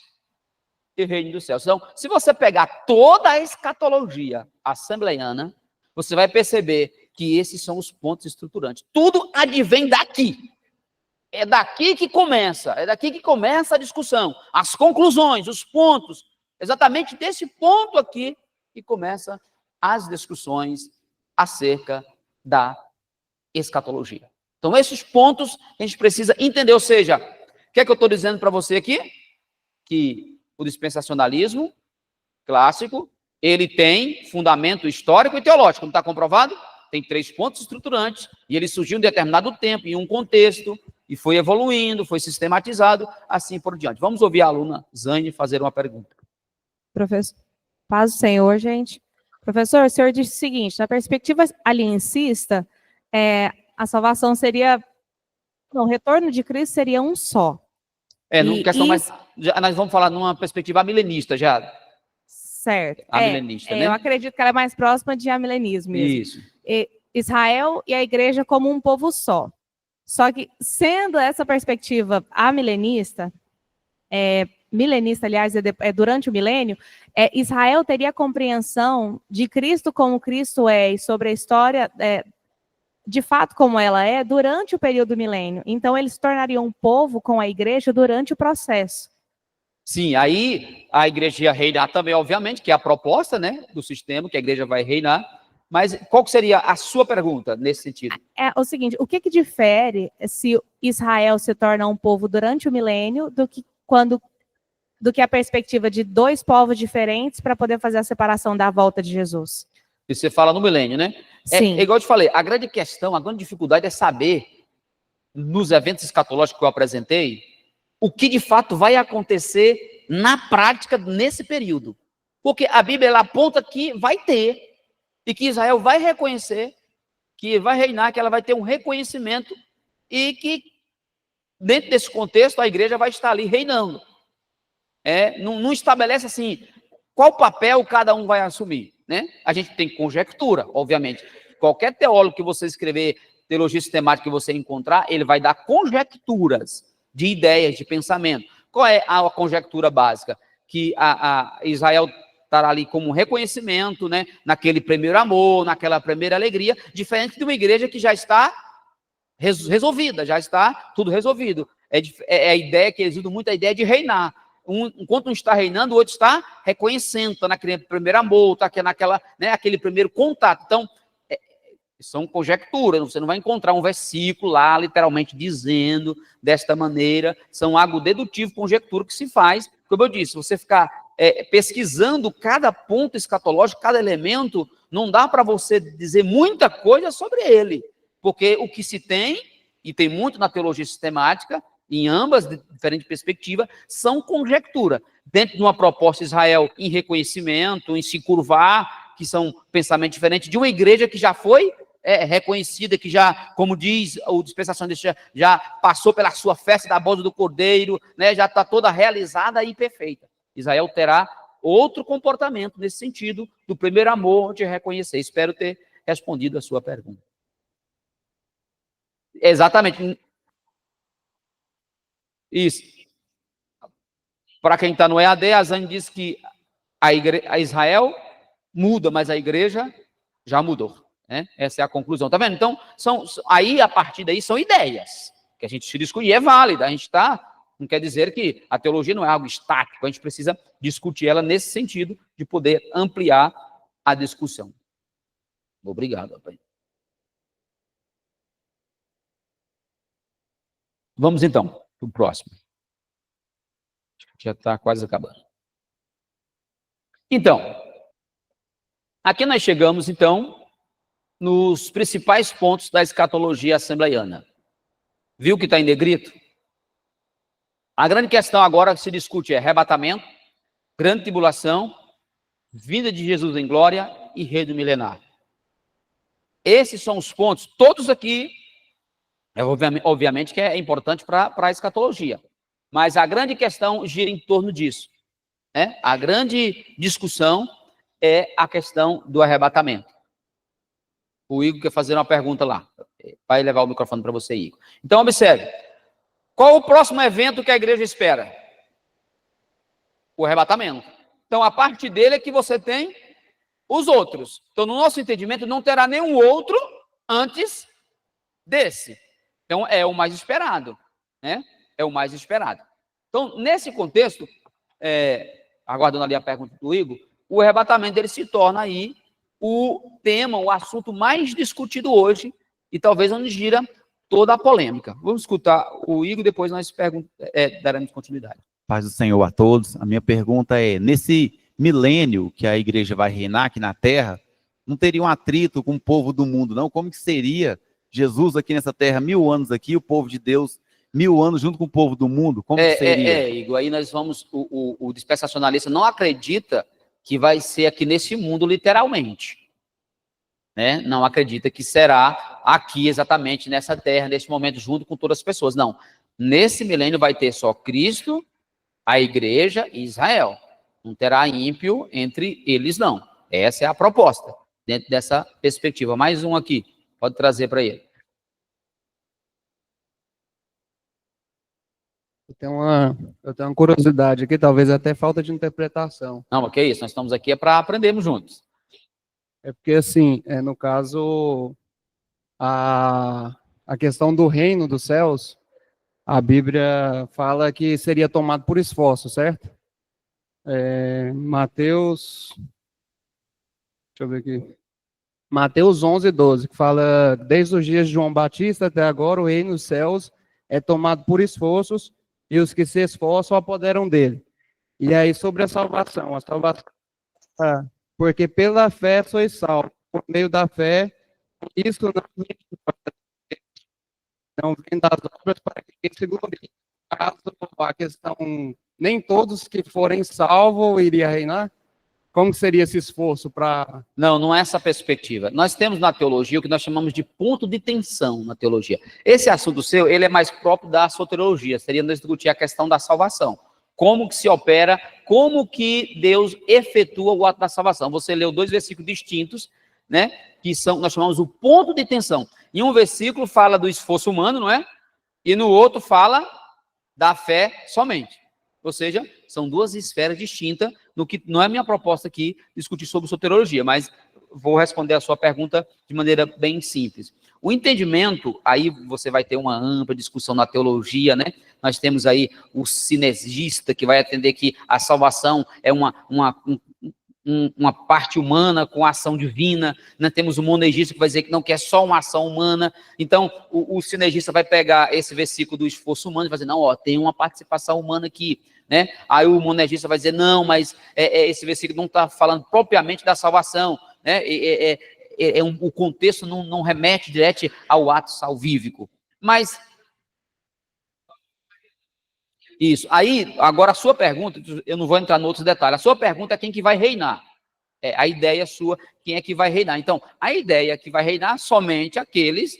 Speaker 1: e o reino dos céus. Então, se você pegar toda a escatologia assembleiana, você vai perceber que esses são os pontos estruturantes. Tudo advém daqui. É daqui que começa a discussão, as conclusões, os pontos, exatamente desse ponto aqui que começa as discussões acerca da escatologia. Então, esses pontos a gente precisa entender, ou seja, o que é que eu estou dizendo para você aqui? Que o dispensacionalismo clássico, ele tem fundamento histórico e teológico, não está comprovado? Tem 3 pontos estruturantes, e ele surgiu em determinado tempo, em um contexto, e foi evoluindo, foi sistematizado, assim por diante. Vamos ouvir a aluna Zane fazer uma pergunta.
Speaker 6: Professor, paz do Senhor, gente. Professor, o senhor disse o seguinte, na perspectiva aliencista, a salvação seria, o retorno de Cristo seria um só.
Speaker 1: Numa questão mais, nós vamos falar numa perspectiva amilenista já.
Speaker 6: Certo.
Speaker 1: Amilenista, né?
Speaker 6: Eu acredito que ela é mais próxima de amilenismo mesmo.
Speaker 1: Isso.
Speaker 6: Israel e a igreja como um povo só. Só que, sendo essa perspectiva amilenista, milenista, aliás, durante o milênio, Israel teria a compreensão de Cristo como Cristo é e sobre a história, de fato como ela é, durante o período do milênio. Então, eles se tornariam um povo com a igreja durante o processo.
Speaker 1: Sim, aí a igreja ia reinar também, obviamente, que é a proposta, né, do sistema, que a igreja vai reinar. Mas qual que seria a sua pergunta nesse sentido?
Speaker 6: É o seguinte, o que difere se Israel se torna um povo durante o milênio do que a perspectiva de 2 povos diferentes para poder fazer a separação da volta de Jesus?
Speaker 1: E você fala no milênio, né?
Speaker 6: Sim.
Speaker 1: É igual eu te falei, a grande questão, a grande dificuldade é saber, nos eventos escatológicos que eu apresentei, o que de fato vai acontecer na prática nesse período. Porque a Bíblia ela aponta que vai ter, e que Israel vai reconhecer, que vai reinar, que ela vai ter um reconhecimento, e que dentro desse contexto a igreja vai estar ali reinando. Não estabelece assim, qual papel cada um vai assumir, né? A gente tem conjectura, obviamente. Qualquer teólogo que você escrever, teologia sistemática que você encontrar, ele vai dar conjecturas de ideias, de pensamento. Qual é a conjectura básica? Que a Israel estará ali como reconhecimento, né, naquele primeiro amor, naquela primeira alegria, diferente de uma igreja que já está resolvida, já está tudo resolvido. É a ideia que eles usam muito, a ideia de reinar. Enquanto um está reinando, o outro está reconhecendo, está naquele primeiro amor, está naquela, né, aquele primeiro contato. Então, são conjecturas, você não vai encontrar um versículo lá, literalmente dizendo desta maneira, são algo dedutivo, conjectura que se faz. Como eu disse, você ficar pesquisando cada ponto escatológico, cada elemento, não dá para você dizer muita coisa sobre ele, porque o que se tem, e tem muito na teologia sistemática, em ambas diferentes perspectivas, são conjectura. Dentro de uma proposta de Israel em reconhecimento, em se curvar, que são pensamentos diferentes de uma igreja que já foi reconhecida, que já, como diz o dispensacionalista, já passou pela sua festa da boda do Cordeiro, né, já está toda realizada e perfeita. Israel terá outro comportamento nesse sentido, do primeiro amor de reconhecer. Espero ter respondido a sua pergunta. Exatamente. Isso. Para quem está no EAD, a Zane diz que a Israel muda, mas a igreja já mudou. Né? Essa é a conclusão. Tá vendo? Então, aí, a partir daí, são ideias que a gente se discute, e é válida. A gente está... Não quer dizer que a teologia não é algo estático, a gente precisa discutir ela nesse sentido, de poder ampliar a discussão. Obrigado, rapaz. Vamos, então, para o próximo. Já está quase acabando. Então, aqui nós chegamos, então, nos principais pontos da escatologia assembleiana. Viu que está em negrito? A grande questão agora que se discute é arrebatamento, grande tribulação, vinda de Jesus em glória e reino milenar. Esses são os pontos, todos aqui, obviamente que é importante para a escatologia, mas a grande questão gira em torno disso. Né? A grande discussão é a questão do arrebatamento. O Igor quer fazer uma pergunta lá. vai levar o microfone para você, Igor. Então, observe. Qual o próximo evento que a igreja espera? O arrebatamento. Então, a partir dele é que você tem os outros. Então, no nosso entendimento, não terá nenhum outro antes desse. Então, é o mais esperado, né? É o mais esperado. Então, nesse contexto, aguardando ali a pergunta do Igor, o arrebatamento ele se torna aí o tema, o assunto mais discutido hoje e talvez onde gira toda a polêmica. Vamos escutar o Igor, depois nós daremos continuidade.
Speaker 7: Paz do Senhor a todos. A minha pergunta é, nesse milênio que a igreja vai reinar aqui na Terra, não teria um atrito com o povo do mundo, não? Como que seria Jesus aqui nessa Terra, 1000 anos aqui, o povo de Deus, 1000 anos junto com o povo do mundo? Como que seria?
Speaker 1: Igor, aí nós vamos, o dispensacionalista não acredita que vai ser aqui nesse mundo literalmente, né? Não acredita que será aqui exatamente nessa Terra, nesse momento, junto com todas as pessoas, não. Nesse milênio vai ter só Cristo, a igreja e Israel. Não terá ímpio entre eles, não. Essa é a proposta, dentro dessa perspectiva. Mais um aqui, pode trazer para ele.
Speaker 8: Eu tenho uma curiosidade aqui, talvez até falta de interpretação.
Speaker 1: Não, mas que isso, nós estamos aqui para aprendermos juntos.
Speaker 8: É porque, assim, no caso, a questão do reino dos céus, a Bíblia fala que seria tomado por esforço, certo? Mateus, deixa eu ver aqui. Mateus 11:12, que fala, desde os dias de João Batista até agora, o reino dos céus é tomado por esforços, e os que se esforçam apoderam dele. E aí, sobre a salvação, porque pela fé sois salvos, por meio da fé, isso não vem das obras para que ninguém se glorie. Caso a questão, nem todos que forem salvos iriam reinar, como seria esse esforço para...
Speaker 1: Não é essa perspectiva. Nós temos na teologia o que nós chamamos de ponto de tensão na teologia. Esse assunto seu, ele é mais próprio da soteriologia, seria nós discutir a questão da salvação. Como que se opera, como que Deus efetua o ato da salvação. Você leu 2 versículos distintos, né, que são, nós chamamos o ponto de tensão. Em um versículo fala do esforço humano, não é? E no outro fala da fé somente. Ou seja, são 2 esferas distintas, no que não é minha proposta aqui discutir sobre soteriologia, mas vou responder a sua pergunta de maneira bem simples. O entendimento, aí você vai ter uma ampla discussão na teologia, né? Nós temos aí o sinergista, que vai entender que a salvação é uma parte humana com ação divina, né? Temos o monergista que vai dizer que não quer só uma ação humana. Então, o sinergista vai pegar esse versículo do esforço humano e vai dizer, não, tem uma participação humana aqui, né? Aí o monergista vai dizer, não, mas esse versículo não está falando propriamente da salvação, né? O contexto não remete direto ao ato salvífico. Mas isso. Aí, agora a sua pergunta, eu não vou entrar em outros detalhes, a sua pergunta é quem que vai reinar. A ideia sua, quem é que vai reinar. Então, a ideia é que vai reinar somente aqueles,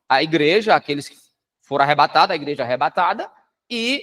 Speaker 1: a igreja, aqueles que foram arrebatados, a igreja arrebatada, e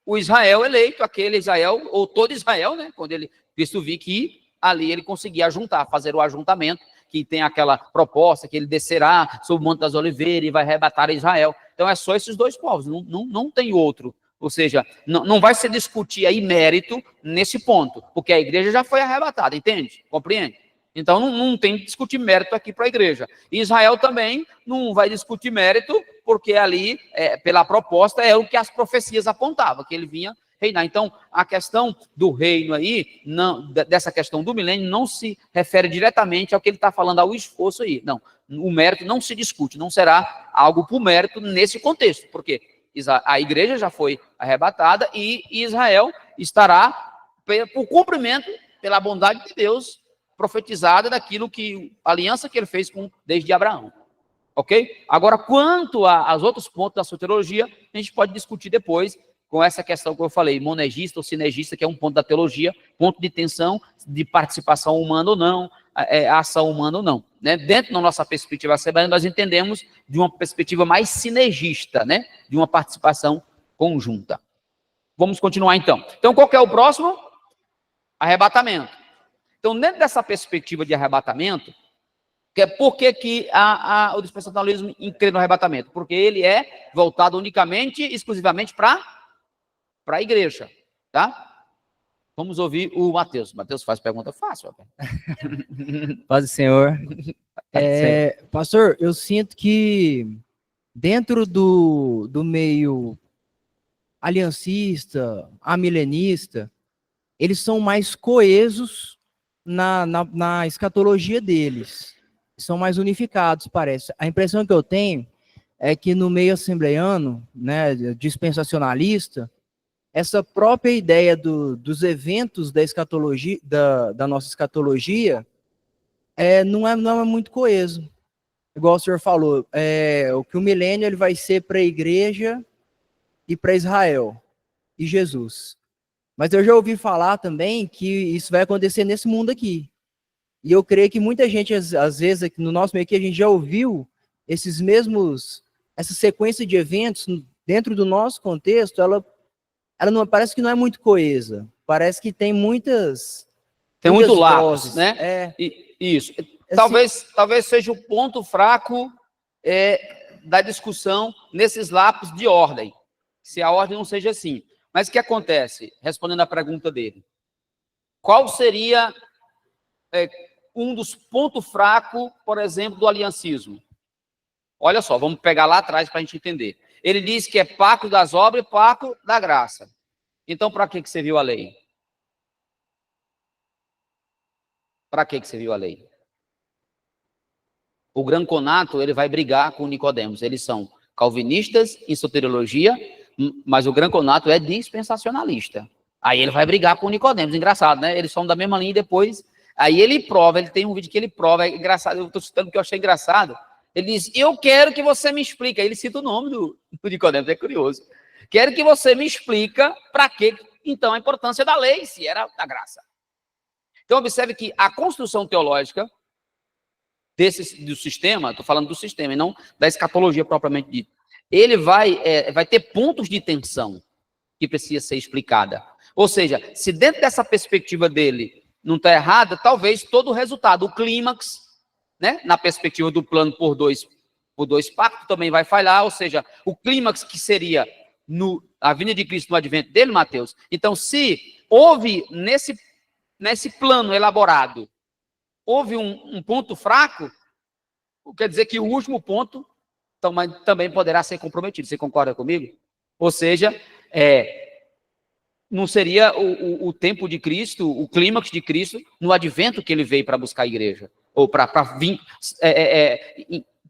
Speaker 1: o Israel eleito, aquele Israel, ou todo Israel, né? Quando Cristo viu que ali ele conseguia fazer o ajuntamento, que tem aquela proposta que ele descerá sobre o Monte das Oliveiras e vai arrebatar Israel. Então, é só esses 2 povos, não tem outro. Ou seja, não vai se discutir aí mérito nesse ponto, porque a igreja já foi arrebatada, entende? Compreende? Então, não tem que discutir mérito aqui para a igreja. E Israel também não vai discutir mérito, porque ali, pela proposta, é o que as profecias apontavam, que ele vinha reinar. Então, a questão do reino aí, dessa questão do milênio, não se refere diretamente ao que ele está falando, ao esforço aí. Não, o mérito não se discute, não será algo por mérito nesse contexto, porque a igreja já foi arrebatada e Israel estará por cumprimento, pela bondade de Deus, profetizada daquilo que, a aliança que ele fez desde Abraão. Ok? Agora, quanto aos outros pontos da soteriologia, a gente pode discutir depois com essa questão que eu falei, monergista ou sinergista, que é um ponto da teologia, ponto de tensão de participação humana ou não, ação humana ou não. Né? Dentro da nossa perspectiva assembleia, nós entendemos de uma perspectiva mais sinergista, né? De uma participação conjunta. Vamos continuar então. Então, qual que é o próximo? Arrebatamento. Então, dentro dessa perspectiva de arrebatamento, Por que o dispensacionalismo crê no arrebatamento? Porque ele é voltado unicamente, exclusivamente para a igreja, tá? Vamos ouvir o Mateus. Mateus faz pergunta fácil.
Speaker 9: Paz do Senhor. Pastor, eu sinto que dentro do meio aliancista, amilenista, eles são mais coesos na escatologia deles. São mais unificados, parece. A impressão que eu tenho é que no meio assembleiano, né, dispensacionalista, essa própria ideia dos eventos da escatologia, da nossa escatologia, não é muito coeso. Igual o senhor falou, o que o milênio ele vai ser para a igreja e para Israel e Jesus. Mas eu já ouvi falar também que isso vai acontecer nesse mundo aqui. E eu creio que muita gente, às vezes, aqui no nosso meio aqui, a gente já ouviu essa sequência de eventos dentro do nosso contexto, ela não, parece que não é muito coesa. Parece que tem muitas
Speaker 1: muito lápis,
Speaker 9: vozes,
Speaker 1: né? Isso.
Speaker 9: Assim,
Speaker 1: Talvez seja o ponto fraco da discussão nesses lápis de ordem. Se a ordem não seja assim. Mas o que acontece? Respondendo à pergunta dele. Qual seria um dos pontos fracos, por exemplo, do aliancismo? Olha só, vamos pegar lá atrás para a gente entender. Ele diz que é pacto das obras e pacto da graça. Então, para que serviu a lei? Para que serviu a lei? O Gran Conato, ele vai brigar com o Nicodemos. Eles são calvinistas em soteriologia, mas o Gran Conato é dispensacionalista. Aí ele vai brigar com o Nicodemos. Engraçado, né? Eles são da mesma linha e depois... Aí ele prova, ele tem um vídeo que ele prova, é engraçado, eu estou citando porque eu achei engraçado. Ele diz, eu quero que você me explique. Aí ele cita o nome do Nicodemos, é curioso. Quero que você me explica para que, então, a importância da lei, se era da graça. Então, observe que a construção teológica do sistema, estou falando do sistema e não da escatologia propriamente dita, ele vai ter pontos de tensão que precisa ser explicada. Ou seja, se dentro dessa perspectiva dele não está errada, talvez todo o resultado, o clímax, né, na perspectiva do plano por dois pactos, também vai falhar, ou seja, o clímax que seria a vinda de Cristo no advento dele, Mateus. Então, se houve nesse plano elaborado, houve um ponto fraco, quer dizer que o último ponto também poderá ser comprometido. Você concorda comigo? Ou seja, não seria o tempo de Cristo, o clímax de Cristo, no advento que ele veio para buscar a igreja, ou para vir,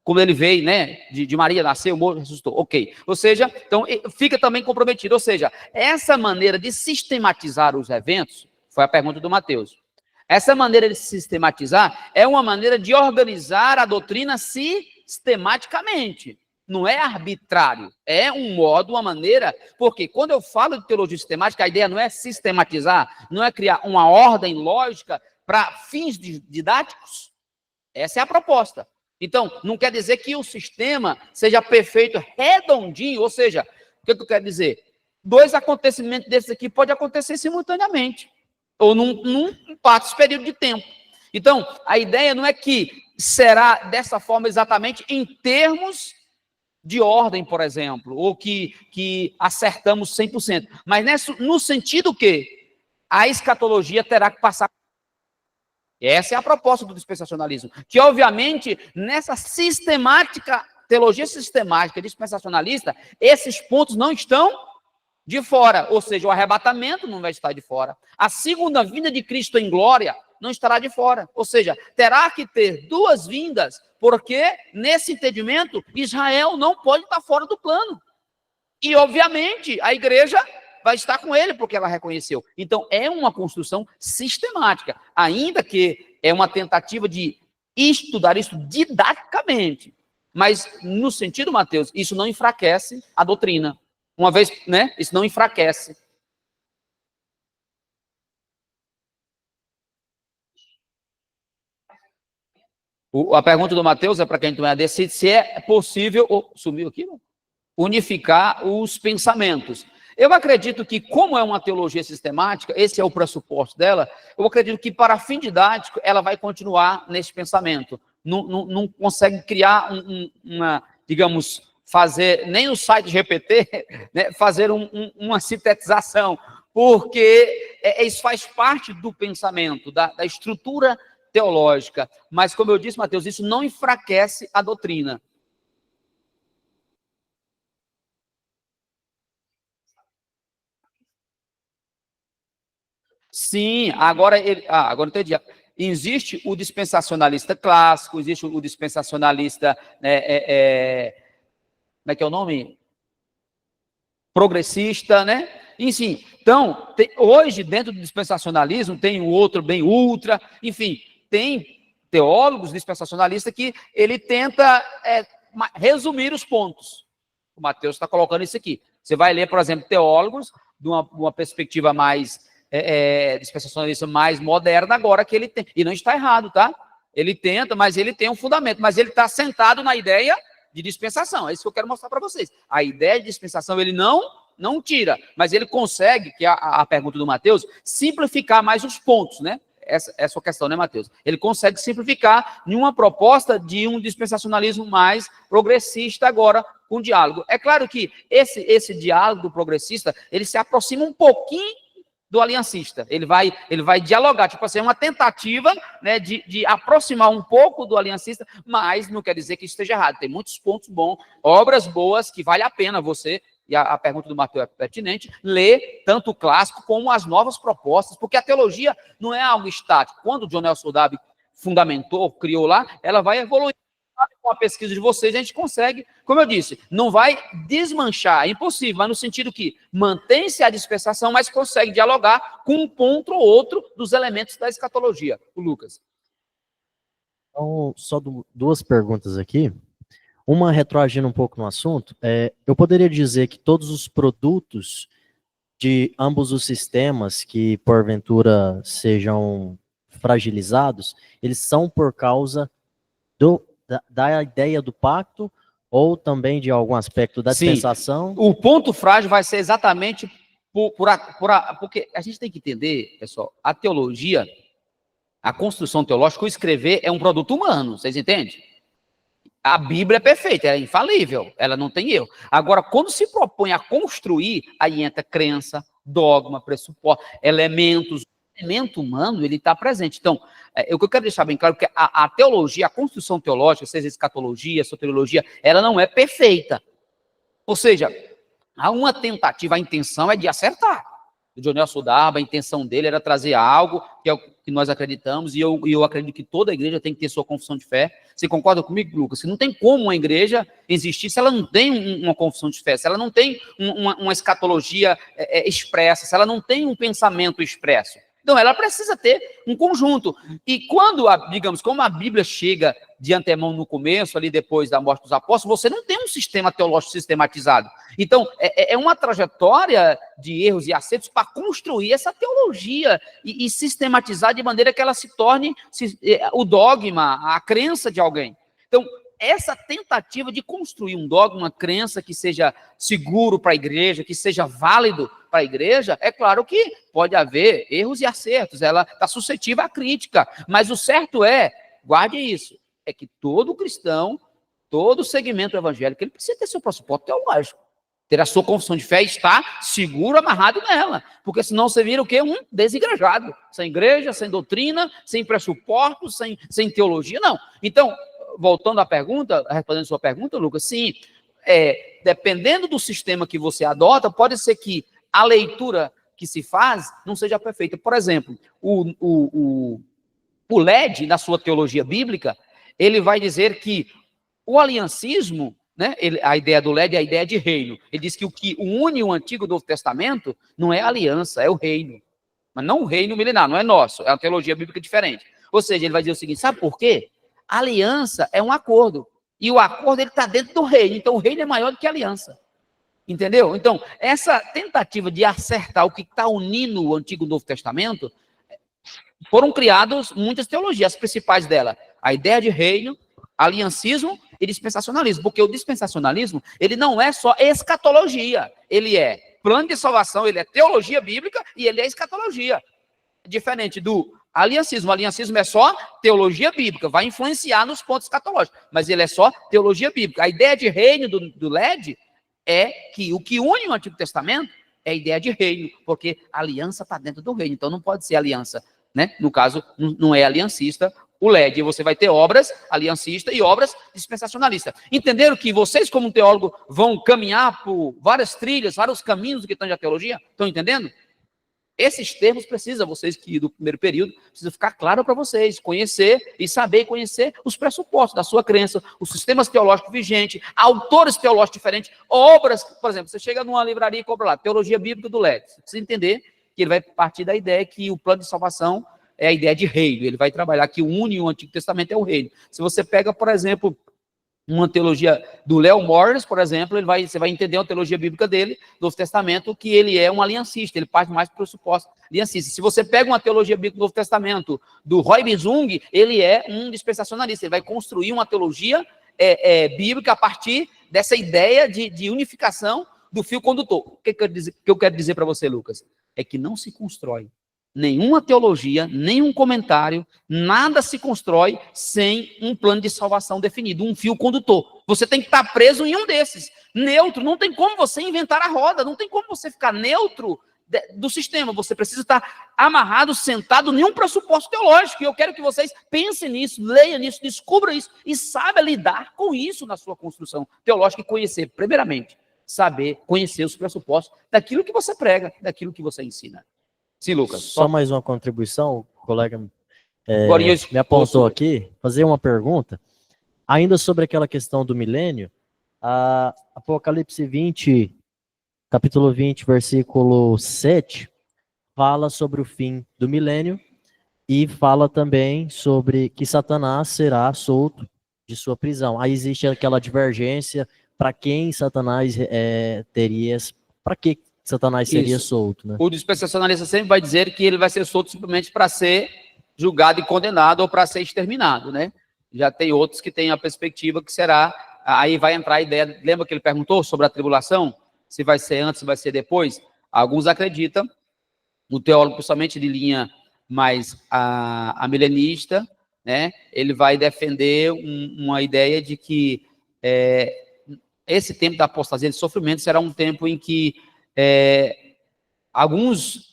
Speaker 1: como ele veio, né, de Maria, nasceu, morreu, ressuscitou, ok. Ou seja, então fica também comprometido. Ou seja, essa maneira de sistematizar os eventos, foi a pergunta do Mateus, essa maneira de sistematizar é uma maneira de organizar a doutrina sistematicamente. Não é arbitrário, é um modo, uma maneira, porque quando eu falo de teologia sistemática, a ideia não é sistematizar, não é criar uma ordem lógica para fins didáticos. Essa é a proposta. Então, não quer dizer que o sistema seja perfeito, redondinho, ou seja, o que eu quero dizer? 2 acontecimentos desses aqui podem acontecer simultaneamente, ou num período de tempo. Então, a ideia não é que será dessa forma exatamente em termos de ordem, por exemplo, ou que acertamos 100%. Mas no sentido que a escatologia terá que passar. Essa é a proposta do dispensacionalismo. Que, obviamente, nessa teologia sistemática dispensacionalista, esses pontos não estão de fora. Ou seja, o arrebatamento não vai estar de fora. A segunda vinda de Cristo em glória não estará de fora. Ou seja, terá que ter 2 vindas, porque, nesse entendimento, Israel não pode estar fora do plano. E, obviamente, a igreja vai estar com ele, porque ela reconheceu. Então, é uma construção sistemática, ainda que é uma tentativa de estudar isso didaticamente. Mas, no sentido, Mateus, isso não enfraquece a doutrina. Uma vez, né, isso não enfraquece. A pergunta do Mateus é para quem não é desse, se é possível, sumiu aqui, não? Unificar os pensamentos. Eu acredito que, como é uma teologia sistemática, esse é o pressuposto dela, eu acredito que, para fim didático, ela vai continuar nesse pensamento. não consegue criar uma, digamos, fazer, nem no site GPT, né, fazer uma sintetização, porque isso faz parte do pensamento, da estrutura teológica. Mas, como eu disse, Mateus, isso não enfraquece a doutrina. Sim, agora eu entendi. Existe o dispensacionalista clássico, existe o dispensacionalista, como é que é o nome? Progressista, né? Enfim, então, hoje, dentro do dispensacionalismo, tem o outro bem ultra, enfim, tem teólogos dispensacionalistas que ele tenta resumir os pontos. O Mateus está colocando isso aqui. Você vai ler, por exemplo, teólogos de uma perspectiva mais dispensacionalista mais moderna agora que ele tem. E não está errado, tá? Ele tenta, mas ele tem um fundamento. Mas ele está sentado na ideia de dispensação. É isso que eu quero mostrar para vocês. A ideia de dispensação ele não tira, mas ele consegue, que é a pergunta do Mateus, simplificar mais os pontos, né? Essa é a sua questão, né, Mateus? Ele consegue simplificar em uma proposta de um dispensacionalismo mais progressista agora, com diálogo. É claro que esse diálogo do progressista, ele se aproxima um pouquinho do aliancista. Ele vai dialogar, tipo assim, uma tentativa, né, de aproximar um pouco do aliancista, mas não quer dizer que isso esteja errado. Tem muitos pontos bons, obras boas, que vale a pena você, e a pergunta do Mateus é pertinente, ler tanto o clássico como as novas propostas, porque a teologia não é algo estático. Quando o John Nelson Darby fundamentou, criou lá, ela vai evoluir. Com a pesquisa de vocês, a gente consegue, como eu disse, não vai desmanchar, é impossível, mas no sentido que mantém-se a dispensação, mas consegue dialogar com um ponto ou outro dos elementos da escatologia. O Lucas.
Speaker 10: Então, só duas perguntas aqui. Uma retroagindo um pouco no assunto, eu poderia dizer que todos os produtos de ambos os sistemas que, porventura, sejam fragilizados, eles são por causa da ideia do pacto ou também de algum aspecto da dispensação?
Speaker 1: Sim, o ponto frágil vai ser exatamente porque a gente tem que entender, pessoal, a teologia, a construção teológica, o escrever é um produto humano, vocês entendem? A Bíblia é perfeita, ela é infalível, ela não tem erro. Agora, quando se propõe a construir, aí entra crença, dogma, pressuposto, elementos. O elemento humano, ele está presente. Então, o que eu quero deixar bem claro é que a teologia, a construção teológica, seja escatologia, soteriologia, ela não é perfeita. Ou seja, há uma tentativa, a intenção é de acertar. O John Nelson Darby, a intenção dele era trazer algo que é o que nós acreditamos, e eu acredito que toda igreja tem que ter sua confissão de fé. Você concorda comigo, Lucas? Não tem como uma igreja existir se ela não tem uma confissão de fé, se ela não tem uma escatologia expressa, se ela não tem um pensamento expresso. Então, ela precisa ter um conjunto. E quando, digamos, como a Bíblia chega de antemão no começo, ali depois da morte dos apóstolos, você não tem um sistema teológico sistematizado. Então, é uma trajetória de erros e acertos para construir essa teologia e sistematizar de maneira que ela se torne o dogma, a crença de alguém. Então, essa tentativa de construir um dogma, uma crença que seja seguro para a igreja, que seja válido para a igreja, é claro que pode haver erros e acertos, ela está suscetível à crítica, mas o certo guarde isso, é que todo cristão, todo segmento evangélico, ele precisa ter seu pressuposto teológico, ter a sua confissão de fé e estar seguro, amarrado nela, porque senão você vira o quê? Um desigrejado, sem igreja, sem doutrina, sem pressuposto, sem teologia, não. Então, voltando à pergunta, respondendo a sua pergunta, Lucas, sim, dependendo do sistema que você adota, pode ser que a leitura que se faz não seja perfeita. Por exemplo, o LED, na sua teologia bíblica, ele vai dizer que o aliancismo, né, a ideia do LED é a ideia de reino. Ele diz que o que une o Antigo e o Novo Testamento não é a aliança, é o reino. Mas não o reino milenar, não é nosso, é uma teologia bíblica diferente. Ou seja, ele vai dizer o seguinte, sabe por quê? A aliança é um acordo, e o acordo está dentro do reino, então o reino é maior do que a aliança. Entendeu? Então, essa tentativa de acertar o que está unindo o Antigo e o Novo Testamento, foram criadas muitas teologias, as principais dela, a ideia de reino, aliancismo e dispensacionalismo, porque o dispensacionalismo, ele não é só escatologia, ele é plano de salvação, ele é teologia bíblica e ele é escatologia. Diferente do aliancismo. O aliancismo é só teologia bíblica, vai influenciar nos pontos escatológicos, mas ele é só teologia bíblica. A ideia de reino do LED é que o que une o Antigo Testamento é a ideia de reino, porque a aliança está dentro do reino, então não pode ser aliança, né? No caso, não é aliancista o LED, você vai ter obras aliancistas e obras dispensacionalistas. Entenderam que vocês, como teólogo, vão caminhar por várias trilhas, vários caminhos que estão de teologia? Estão entendendo? Esses termos precisam, vocês que do primeiro período, precisa ficar claro para vocês, conhecer e saber conhecer os pressupostos da sua crença, os sistemas teológicos vigentes, autores teológicos diferentes, obras, por exemplo, você chega numa livraria e compra lá, Teologia Bíblica do LED, você precisa entender que ele vai partir da ideia que o plano de salvação é a ideia de reino, ele vai trabalhar que une o Antigo Testamento é o reino. Se você pega, por exemplo, uma teologia do Léo Morris, por exemplo, você vai entender a teologia bíblica dele, do Novo Testamento, que ele é um aliancista, ele parte mais para o pressuposto aliancista. Se você pega uma teologia bíblica do Novo Testamento do Roy Bizung, ele é um dispensacionalista, ele vai construir uma teologia bíblica a partir dessa ideia de unificação do fio condutor. O que eu quero dizer para você, Lucas? É que não se constrói nenhuma teologia, nenhum comentário, nada se constrói sem um plano de salvação definido, um fio condutor. Você tem que estar preso em um desses. Neutro, não tem como você inventar a roda, não tem como você ficar neutro do sistema. Você precisa estar amarrado, sentado em um pressuposto teológico. E eu quero que vocês pensem nisso, leiam nisso, descubram isso e saibam lidar com isso na sua construção teológica e conhecer, primeiramente, saber, conhecer os pressupostos daquilo que você prega, daquilo que você ensina. Sim, Lucas.
Speaker 10: Só mais uma contribuição, o colega
Speaker 1: me
Speaker 10: apontou aqui, fazer uma pergunta. Ainda sobre aquela questão do milênio, Apocalipse 20, capítulo 20, versículo 7, fala sobre o fim do milênio e fala também sobre que Satanás será solto de sua prisão. Aí existe aquela divergência para quem Satanás teria, para que Satanás seria solto, né?
Speaker 1: O dispensacionalista sempre vai dizer que ele vai ser solto simplesmente para ser julgado e condenado ou para ser exterminado, né? Já tem outros que têm a perspectiva que será, aí vai entrar a ideia, lembra que ele perguntou sobre a tribulação? Se vai ser antes, se vai ser depois? Alguns acreditam, o teólogo, principalmente de linha mais a milenista, né? Ele vai defender uma ideia de que esse tempo da apostasia de sofrimento será um tempo em que alguns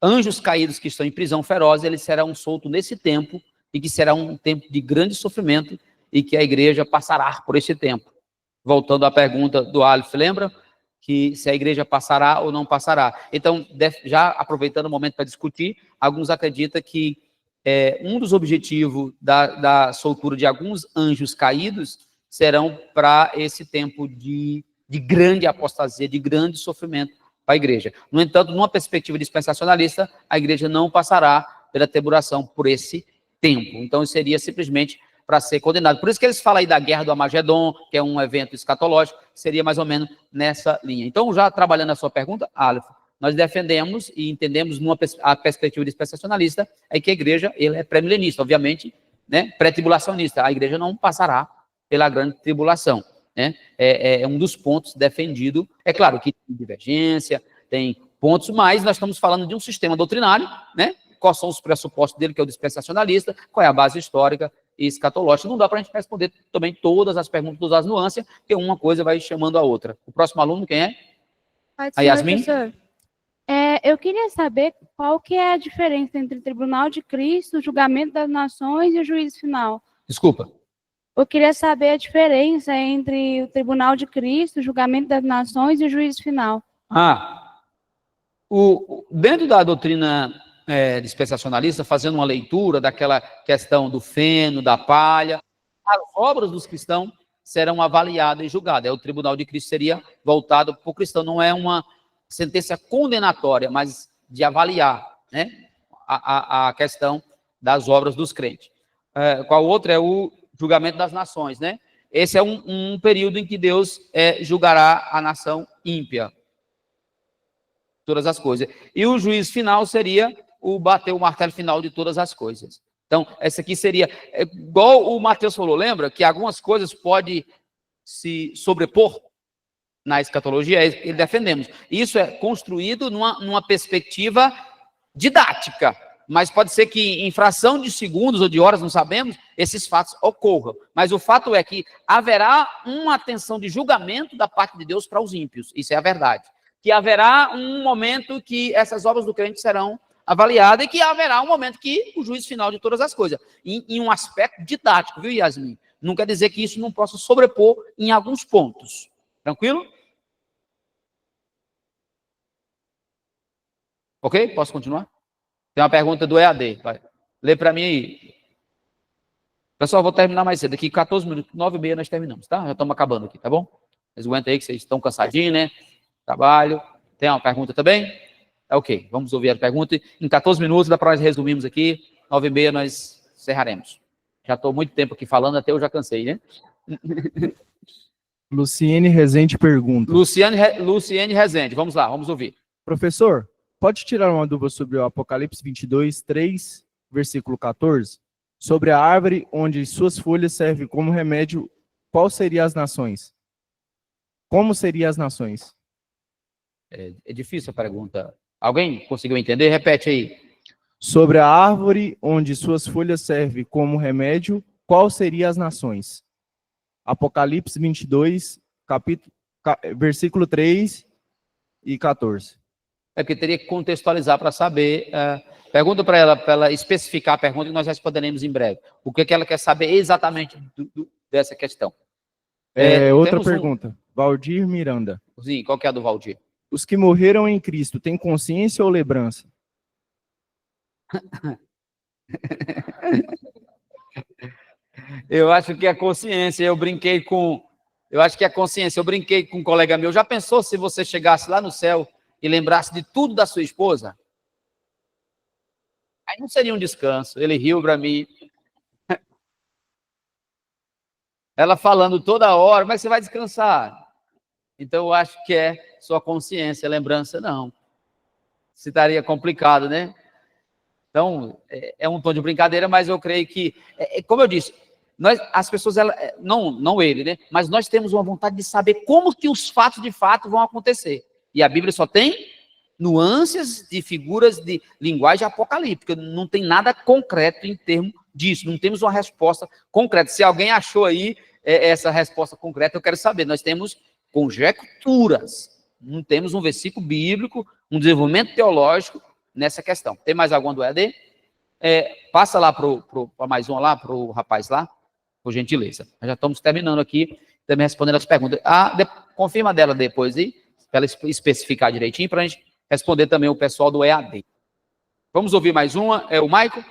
Speaker 1: anjos caídos que estão em prisão feroz, eles serão soltos nesse tempo, e que será um tempo de grande sofrimento, e que a igreja passará por esse tempo. Voltando à pergunta do Aleph, lembra? Que se a igreja passará ou não passará. Então, já aproveitando o momento para discutir, alguns acreditam que um dos objetivos da soltura de alguns anjos caídos serão para esse tempo de grande apostasia, de grande sofrimento para a igreja. No entanto, numa perspectiva dispensacionalista, a igreja não passará pela tribulação por esse tempo. Então, isso seria simplesmente para ser condenado. Por isso que eles falam aí da Guerra do Armagedon, que é um evento escatológico, seria mais ou menos nessa linha. Então, já trabalhando a sua pergunta, Aleph, nós defendemos e entendemos a perspectiva dispensacionalista, é que a igreja ele é pré-milenista, obviamente, né, pré-tribulacionista. A igreja não passará pela grande tribulação. Né? É um dos pontos defendido. É claro que tem divergência, tem pontos, mas nós estamos falando de um sistema doutrinário, né? Quais são os pressupostos dele, que é o dispensacionalista, qual é a base histórica e escatológica. Não dá para a gente responder também todas as perguntas, todas as nuances, porque uma coisa vai chamando a outra. O próximo aluno, quem é? A Yasmin?
Speaker 11: Professor. Eu queria saber qual que é a diferença entre o Tribunal de Cristo, o julgamento das nações e o juízo final.
Speaker 1: Desculpa.
Speaker 11: Eu queria saber a diferença entre o Tribunal de Cristo, o julgamento das nações e o juízo final.
Speaker 1: Dentro da doutrina dispensacionalista, fazendo uma leitura daquela questão do feno, da palha, as obras dos cristãos serão avaliadas e julgadas. O Tribunal de Cristo seria voltado para o cristão, não é uma sentença condenatória, mas de avaliar, né, a questão das obras dos crentes. Qual outro é o julgamento das nações, né? Esse é um período em que Deus julgará a nação ímpia. Todas as coisas. E o juízo final seria bater o martelo final de todas as coisas. Então, essa aqui seria, igual o Mateus falou, lembra? Que algumas coisas podem se sobrepor na escatologia, é isso que defendemos. Isso é construído numa perspectiva didática. Mas pode ser que em fração de segundos ou de horas, não sabemos, esses fatos ocorram. Mas o fato é que haverá uma atenção de julgamento da parte de Deus para os ímpios. Isso é a verdade. Que haverá um momento que essas obras do crente serão avaliadas e que haverá um momento que o juízo final de todas as coisas. Em um aspecto didático, viu, Yasmin? Não quer dizer que isso não possa sobrepor em alguns pontos. Tranquilo? Ok? Posso continuar? Tem uma pergunta do EAD. Vai. Lê para mim aí. Pessoal, vou terminar mais cedo. Daqui 14 minutos, 9h30 nós terminamos, tá? Já estamos acabando aqui, tá bom? Mas aguenta aí que vocês estão cansadinhos, né? Trabalho. Tem uma pergunta também? É ok. Vamos ouvir a pergunta. Em 14 minutos, dá para nós resumirmos aqui. 9h30 nós encerraremos. Já estou muito tempo aqui falando, até eu já cansei, né?
Speaker 12: Luciene Rezende pergunta.
Speaker 1: Luciene Rezende. Vamos lá, vamos ouvir.
Speaker 12: Professor, pode tirar uma dúvida sobre o Apocalipse 22, 3, versículo 14? Sobre a árvore onde suas folhas servem como remédio, qual seriam as nações? Como seriam as nações?
Speaker 1: É difícil a pergunta. Alguém conseguiu entender? Repete aí.
Speaker 12: Sobre a árvore onde suas folhas servem como remédio, qual seriam as nações? Apocalipse 22, versículo 3 e 14.
Speaker 1: É porque teria que contextualizar para saber. Pergunta para ela especificar a pergunta que nós responderemos em breve. O que ela quer saber exatamente dessa questão.
Speaker 12: Outra pergunta. Valdir Miranda.
Speaker 1: Sim, qual que é a do Valdir?
Speaker 12: Os que morreram em Cristo têm consciência ou lembrança?
Speaker 1: Eu acho que a consciência, eu brinquei com um colega meu. Já pensou se você chegasse lá no céu e lembrasse de tudo da sua esposa? Aí não seria um descanso. Ele riu para mim. Ela falando toda hora, mas você vai descansar. Então eu acho que é sua consciência, lembrança não. Se estaria complicado, né? Então, é um tom de brincadeira, mas eu creio que, como eu disse, as pessoas, não ele, né? Mas nós temos uma vontade de saber como que os fatos de fato vão acontecer. E a Bíblia só tem nuances de figuras de linguagem apocalíptica, não tem nada concreto em termos disso, não temos uma resposta concreta. Se alguém achou aí essa resposta concreta, eu quero saber. Nós temos conjecturas, não temos um versículo bíblico, um desenvolvimento teológico nessa questão. Tem mais alguma do EAD? Passa lá para mais um lá, para o rapaz lá, por gentileza. Nós já estamos terminando aqui, também respondendo as perguntas. Confirma dela depois aí, para ela especificar direitinho, para a gente responder também o pessoal do EAD. Vamos ouvir mais uma, o Maico.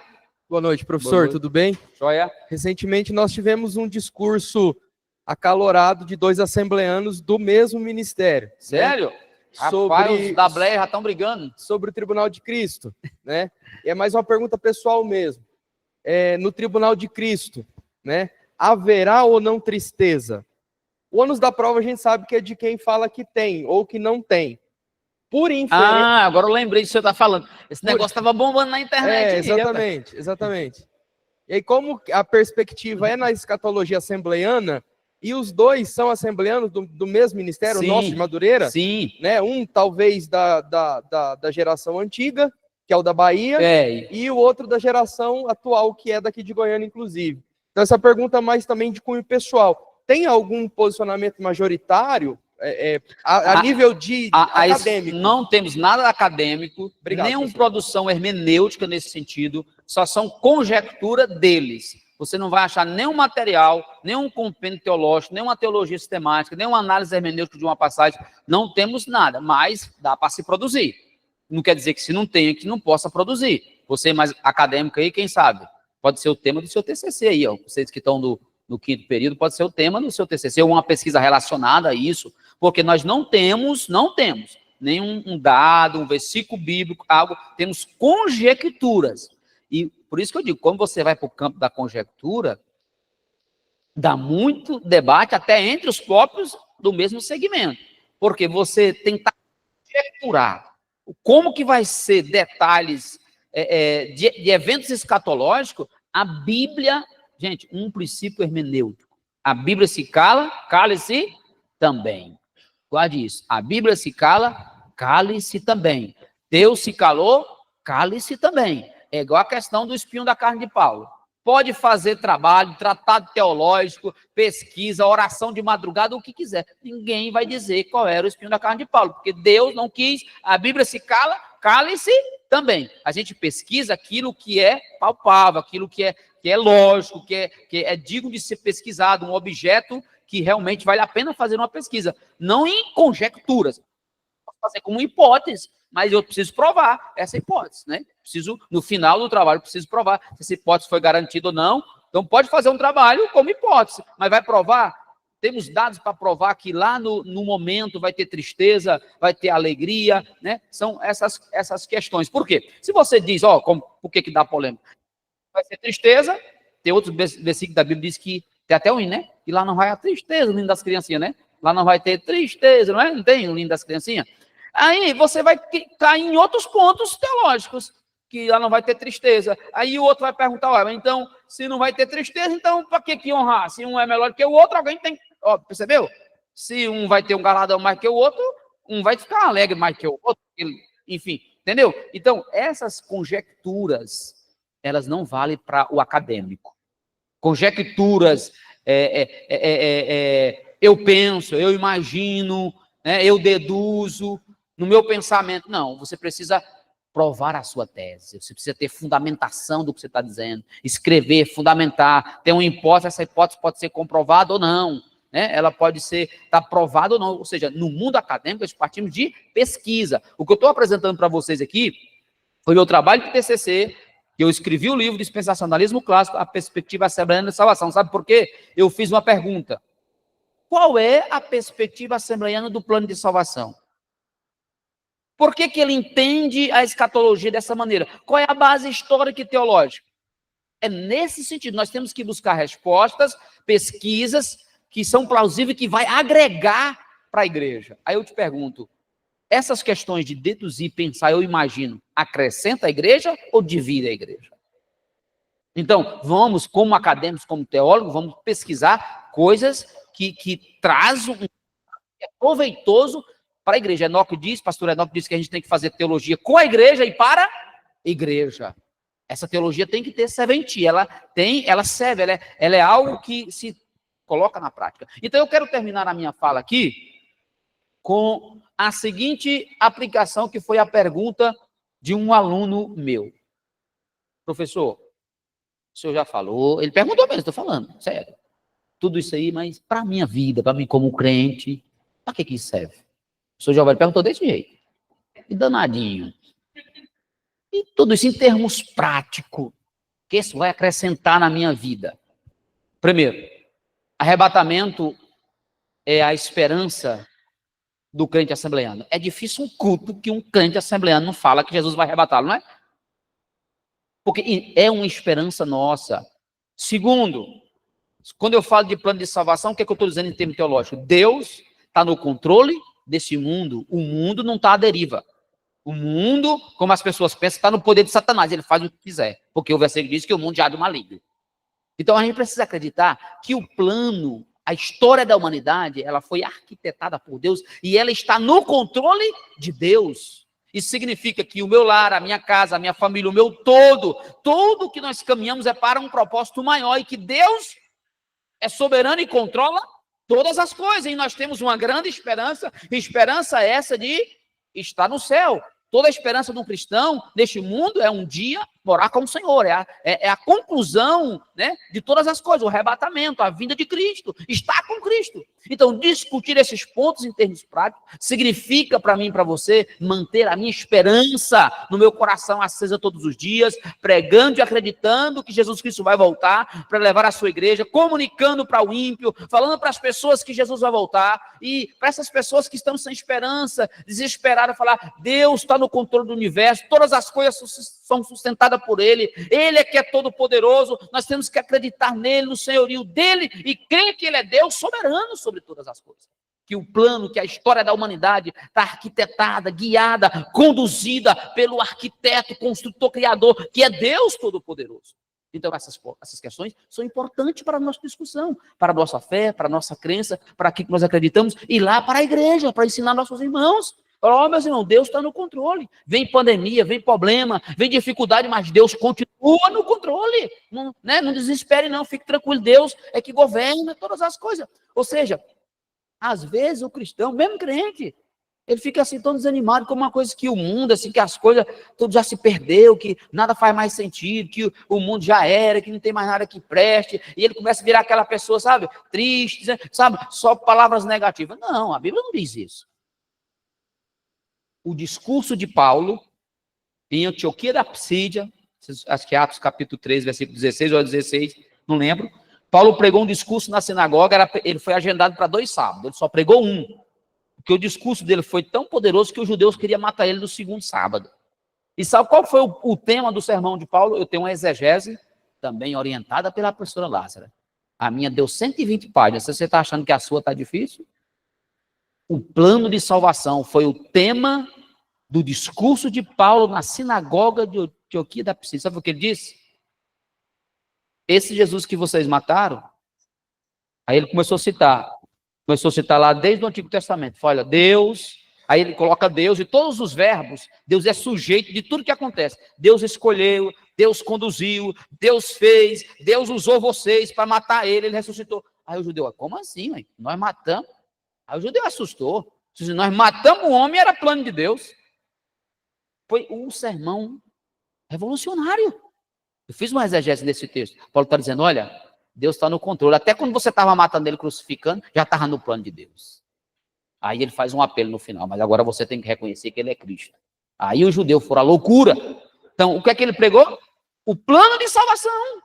Speaker 3: Boa noite, professor,
Speaker 1: Boa noite.
Speaker 3: Tudo bem?
Speaker 1: Joia.
Speaker 3: Recentemente nós tivemos um discurso acalorado de 2 assembleanos do mesmo ministério.
Speaker 1: Sério?
Speaker 3: Né?
Speaker 1: Rapaz, os da Bleia já estão brigando.
Speaker 3: Sobre o Tribunal de Cristo, né? É mais uma pergunta pessoal mesmo. No Tribunal de Cristo, né? Haverá ou não tristeza? O ônus da prova a gente sabe que é de quem fala que tem ou que não tem. Por inferência...
Speaker 1: Agora eu lembrei do que você está falando. Esse negócio estava bombando na internet.
Speaker 3: Exatamente. E aí, como a perspectiva é na escatologia assembleiana, e os dois são assembleanos do mesmo ministério,
Speaker 1: Sim,
Speaker 3: o nosso de Madureira,
Speaker 1: sim.
Speaker 3: Né? Um talvez da geração antiga, que é o da Bahia, e o outro da geração atual, que é daqui de Goiânia, inclusive. Então, essa pergunta mais também de cunho pessoal. Tem algum posicionamento majoritário a nível de acadêmico?
Speaker 1: Não temos nada acadêmico,
Speaker 3: Obrigado,
Speaker 1: nenhuma
Speaker 3: professor.
Speaker 1: produção hermenêutica nesse sentido, só são conjectura deles. Você não vai achar nenhum material, nenhum compêndio teológico, nenhuma teologia sistemática, nenhuma análise hermenêutica de uma passagem. Não temos nada, mas dá para se produzir. Não quer dizer que se não tem, que não possa produzir. Você mais acadêmico aí, quem sabe? Pode ser o tema do seu TCC aí, ó. Vocês que estão no 5º período, pode ser o tema do seu TCC, ou uma pesquisa relacionada a isso, porque nós não temos nenhum dado, um versículo bíblico, algo, temos conjecturas. E por isso que eu digo, quando você vai para o campo da conjectura, dá muito debate até entre os próprios do mesmo segmento, porque você tentar conjecturar como que vai ser detalhes de eventos escatológicos, a Bíblia, gente, um princípio hermenêutico, a Bíblia se cala, cale-se também. Guarde isso, a Bíblia se cala, cale-se também. Deus se calou, cale-se também. É igual a questão do espinho da carne de Paulo. Pode fazer trabalho, tratado teológico, pesquisa, oração de madrugada, o que quiser. Ninguém vai dizer qual era o espinho da carne de Paulo, porque Deus não quis, a Bíblia se cala, cale-se também. A gente pesquisa aquilo que é palpável, aquilo que é lógico, que é digno de ser pesquisado, um objeto que realmente vale a pena fazer uma pesquisa, não em conjecturas. Posso fazer como hipótese, mas eu preciso provar essa hipótese, né? No final do trabalho, preciso provar se essa hipótese foi garantida ou não. Então, pode fazer um trabalho como hipótese, mas vai provar? Temos dados para provar que lá no momento vai ter tristeza, vai ter alegria, né? São essas questões. Por quê? Se você diz, por que dá polêmica? Vai ser tristeza, tem outros versículos da Bíblia que diz que tem até um hino, né? E lá não vai a tristeza, o lindo das criancinhas, né? Lá não vai ter tristeza, não é? Não tem o lindo das criancinhas? Aí você vai cair em outros pontos teológicos, que lá não vai ter tristeza. Aí o outro vai perguntar, então, se não vai ter tristeza, então para que honrar? Se um é melhor que o outro, alguém tem... percebeu? Se um vai ter um galardão mais que o outro, um vai ficar alegre mais que o outro. Enfim, entendeu? Então, essas conjecturas, elas não valem para o acadêmico. Conjecturas, eu penso, eu imagino, né, eu deduzo, no meu pensamento. Não, você precisa provar a sua tese, você precisa ter fundamentação do que você está dizendo, escrever, fundamentar, ter uma hipótese, essa hipótese pode ser comprovada ou não, né? Ela pode estar provada ou não, ou seja, no mundo acadêmico, nós partimos de pesquisa. O que eu estou apresentando para vocês aqui foi meu trabalho de TCC, que eu escrevi o livro Dispensacionalismo Clássico, a perspectiva assembleiana de salvação. Sabe por quê? Eu fiz uma pergunta. Qual é a perspectiva assembleiana do plano de salvação? Por que ele entende a escatologia dessa maneira? Qual é a base histórica e teológica? É nesse sentido, nós temos que buscar respostas, pesquisas, que são plausíveis, que vai agregar para a igreja. Aí eu te pergunto, essas questões de deduzir, pensar, eu imagino, acrescenta a igreja ou divide a igreja? Então, vamos, como acadêmicos, como teólogos, vamos pesquisar coisas que trazem é proveitoso para a igreja. Pastor Enoque diz que a gente tem que fazer teologia com a igreja e para a igreja. Essa teologia tem que ter serventia, ela serve, ela é algo que se coloca na prática. Então, eu quero terminar a minha fala aqui com a seguinte aplicação, que foi a pergunta de um aluno meu. Professor, o senhor já falou, ele perguntou mesmo, estou falando, sério. Tudo isso aí, mas para a minha vida, para mim como crente, para que isso serve? O senhor Giovanni perguntou desse jeito. E danadinho. E tudo isso em termos práticos, que isso vai acrescentar na minha vida. Primeiro, arrebatamento é a esperança do crente assembleano. É difícil um culto que um crente assembleano não fala que Jesus vai arrebatá-lo, não é? Porque é uma esperança nossa. Segundo, quando eu falo de plano de salvação, o que é que eu estou dizendo em termos teológicos? Deus está no controle desse mundo. O mundo não está à deriva. O mundo, como as pessoas pensam, está no poder de Satanás. Ele faz o que quiser. Porque o versículo diz que o mundo já é do maligno. Então a gente precisa acreditar que o plano, a história da humanidade, ela foi arquitetada por Deus e ela está no controle de Deus. Isso significa que o meu lar, a minha casa, a minha família, o meu tudo que nós caminhamos é para um propósito maior e que Deus é soberano e controla todas as coisas. E nós temos uma grande esperança essa de estar no céu. Toda a esperança de um cristão neste mundo é um dia morar com o Senhor, é a conclusão, né, de todas as coisas, o arrebatamento, a vinda de Cristo, estar com Cristo. Então, discutir esses pontos em termos práticos significa para mim e para você manter a minha esperança no meu coração acesa todos os dias, pregando e acreditando que Jesus Cristo vai voltar para levar a sua igreja, comunicando para o ímpio, falando para as pessoas que Jesus vai voltar e para essas pessoas que estão sem esperança, desesperadas, falar: Deus está no controle do universo, todas as coisas são sustentadas por Ele é que é todo poderoso, nós temos que acreditar nele, no senhorio dele e crer que Ele é Deus soberano sobre todas as coisas. Que o plano, que a história da humanidade está arquitetada, guiada, conduzida pelo arquiteto, construtor, criador, que é Deus Todo-Poderoso. Então essas questões são importantes para a nossa discussão, para a nossa fé, para a nossa crença, para aquilo que nós acreditamos, e lá para a igreja, para ensinar nossos irmãos. Oh, meus irmãos, Deus está no controle. Vem pandemia, vem problema, vem dificuldade, mas Deus continua no controle. Não, né? Não desespere, não. Fique tranquilo. Deus é que governa todas as coisas. Ou seja, às vezes o cristão, mesmo crente, ele fica assim tão desanimado com uma coisa que o mundo, assim, que as coisas, tudo já se perdeu, que nada faz mais sentido, que o mundo já era, que não tem mais nada que preste, e ele começa a virar aquela pessoa, sabe, triste, sabe, só palavras negativas. Não, a Bíblia não diz isso. O discurso de Paulo, em Antioquia da Psídia, acho que é Atos capítulo 3, versículo 16 ou 16, não lembro. Paulo pregou um discurso na sinagoga, ele foi agendado para 2 sábados, ele só pregou um, porque o discurso dele foi tão poderoso que os judeus queriam matar ele no 2º sábado. E sabe qual foi o tema do sermão de Paulo? Eu tenho uma exegese, também orientada pela professora Lázara. A minha deu 120 páginas, se você está achando que a sua está difícil? O plano de salvação foi o tema do discurso de Paulo na sinagoga de Antioquia da Psídia. Sabe o que ele disse? Esse Jesus que vocês mataram, aí ele começou a citar lá desde o Antigo Testamento. Olha, Deus, aí ele coloca Deus e todos os verbos, Deus é sujeito de tudo que acontece. Deus escolheu, Deus conduziu, Deus fez, Deus usou vocês para matar ele ressuscitou. Aí o judeu, como assim, mãe? Nós matamos? Aí o judeu assustou. Se nós matamos o homem, era plano de Deus. Foi um sermão revolucionário. Eu fiz uma exegese nesse texto. Paulo está dizendo, olha, Deus está no controle. Até quando você estava matando ele, crucificando, já estava no plano de Deus. Aí ele faz um apelo no final, mas agora você tem que reconhecer que ele é Cristo. Aí o judeu for a loucura. Então, o que é que ele pregou? O plano de salvação.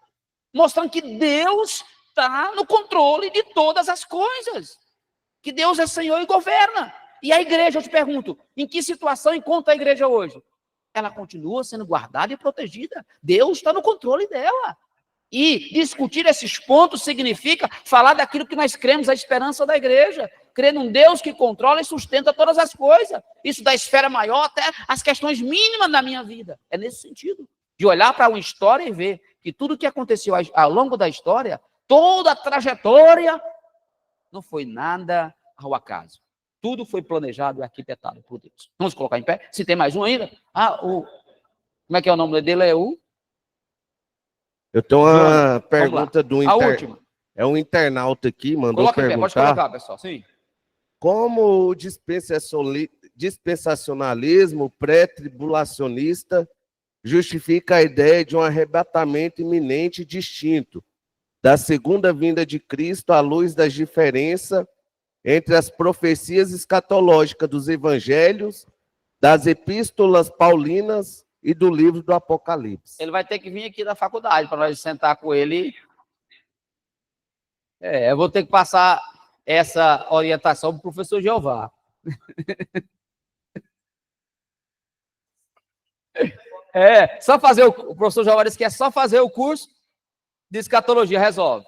Speaker 1: Mostrando que Deus está no controle de todas as coisas. Que Deus é Senhor e governa. E a igreja, eu te pergunto, em que situação encontra a igreja hoje? Ela continua sendo guardada e protegida. Deus está no controle dela. E discutir esses pontos significa falar daquilo que nós cremos, a esperança da igreja. Crer num Deus que controla e sustenta todas as coisas. Isso da esfera maior até as questões mínimas da minha vida. É nesse sentido. De olhar para uma história e ver que tudo que aconteceu ao longo da história, toda a trajetória, não foi nada ao acaso. Tudo foi planejado e arquitetado por Deus. Vamos colocar em pé? Se tem mais um ainda. Como é que é o nome dele?
Speaker 13: Eu tenho uma pergunta do
Speaker 1: A última.
Speaker 13: É um internauta aqui, mandou
Speaker 1: Coloca
Speaker 13: perguntar.
Speaker 1: Em pé, pode colocar, pessoal. Sim.
Speaker 13: Como o dispensacionalismo pré-tribulacionista justifica a ideia de um arrebatamento iminente e distinto da segunda vinda de Cristo à luz das diferenças entre as profecias escatológicas dos evangelhos, das epístolas paulinas e do livro do Apocalipse.
Speaker 1: Ele vai ter que vir aqui da faculdade para nós sentar com ele. Eu vou ter que passar essa orientação para o professor Jeová. Só fazer o professor Jeová disse que é só fazer o curso de escatologia, resolve.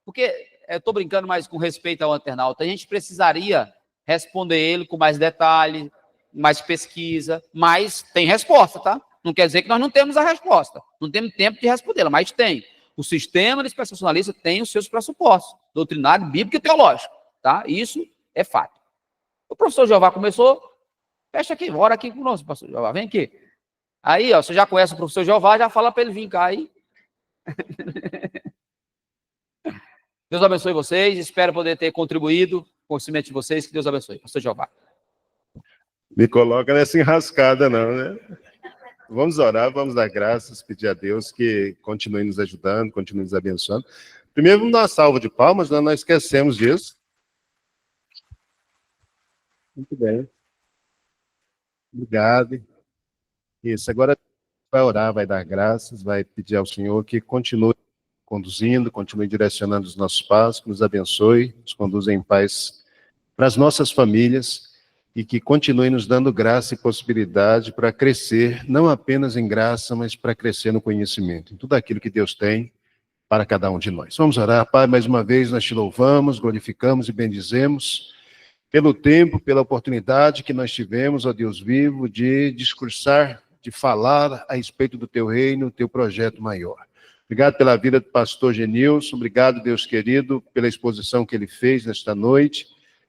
Speaker 1: Porque eu estou brincando, mas com respeito ao internauta, a gente precisaria responder ele com mais detalhe, mais pesquisa, mas tem resposta, tá? Não quer dizer que nós não temos a resposta, não temos tempo de respondê-la, mas tem. O sistema dispensacionalista tem os seus pressupostos, doutrinário, bíblico e teológico, tá? Isso é fato. O professor Jeová começou, fecha aqui, ora aqui conosco, professor Jeová, vem aqui. Aí, ó, você já conhece o professor Jeová, já fala para ele vir cá aí. Deus abençoe vocês, espero poder ter contribuído com o conhecimento de vocês, que Deus abençoe. Pastor Jeová.
Speaker 2: Me coloca nessa enrascada, não, né? Vamos orar, vamos dar graças, pedir a Deus que continue nos ajudando, continue nos abençoando. Primeiro, vamos dar uma salva de palmas, nós não esquecemos disso. Muito bem. Obrigado. Isso, agora vai orar, vai dar graças, vai pedir ao Senhor que continue conduzindo, continue direcionando os nossos passos, que nos abençoe, nos conduza em paz para as nossas famílias e que continue nos dando graça e possibilidade para crescer, não apenas em graça, mas para crescer no conhecimento, em tudo aquilo que Deus tem para cada um de nós. Vamos orar, Pai, mais uma vez nós te louvamos, glorificamos e bendizemos pelo tempo, pela oportunidade que nós tivemos, ó Deus vivo, de discursar, de falar a respeito do teu reino, teu projeto maior. Obrigado pela vida do pastor Genilson, obrigado, Deus querido, pela exposição que ele fez nesta noite,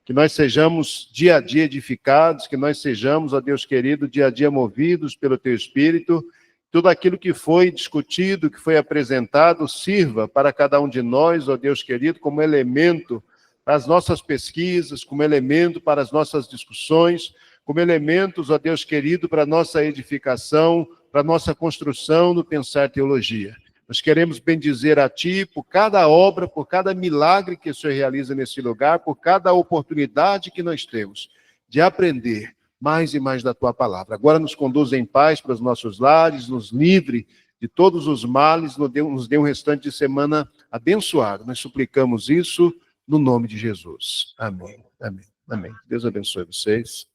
Speaker 2: que nós sejamos dia a dia edificados, que nós sejamos, ó Deus querido, dia a dia movidos pelo Teu Espírito. Tudo aquilo que foi discutido, que foi apresentado, sirva para cada um de nós, ó Deus querido, como elemento para as nossas pesquisas, como elemento para as nossas discussões, como elementos, ó Deus querido, para a nossa edificação, para a nossa construção no pensar teologia. Nós queremos bendizer a Ti por cada obra, por cada milagre que o Senhor realiza nesse lugar, por cada oportunidade que nós temos de aprender mais e mais da Tua palavra. Agora nos conduza em paz para os nossos lares, nos livre de todos os males, nos dê um restante de semana abençoado. Nós suplicamos isso no nome de Jesus. Amém. Amém. Amém. Deus abençoe vocês.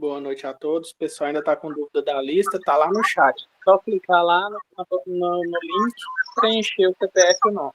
Speaker 14: Boa noite a todos. O pessoal ainda está com dúvida da lista, está lá no chat. Só clicar lá no link, preencher o CPF e o nome.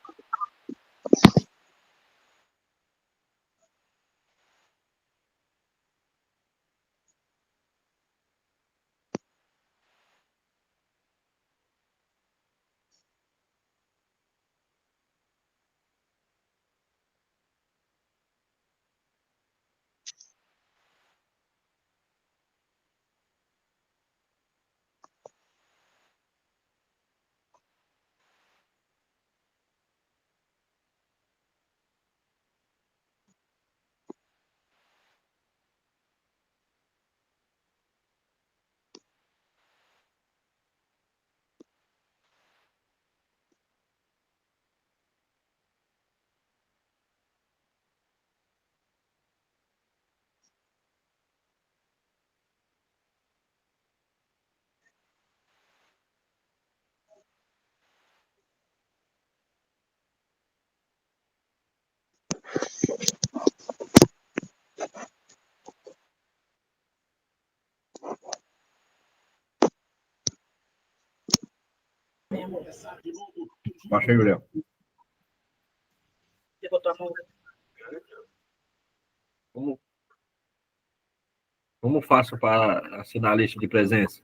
Speaker 15: Baixa aí, Léo. Como faço para assinar a lista de presença?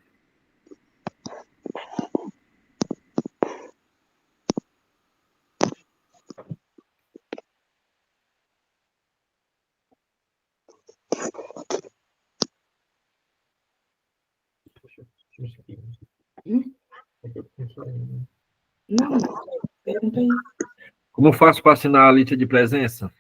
Speaker 14: Não, pergunta aí.
Speaker 15: Como faço para assinar a lista de presença?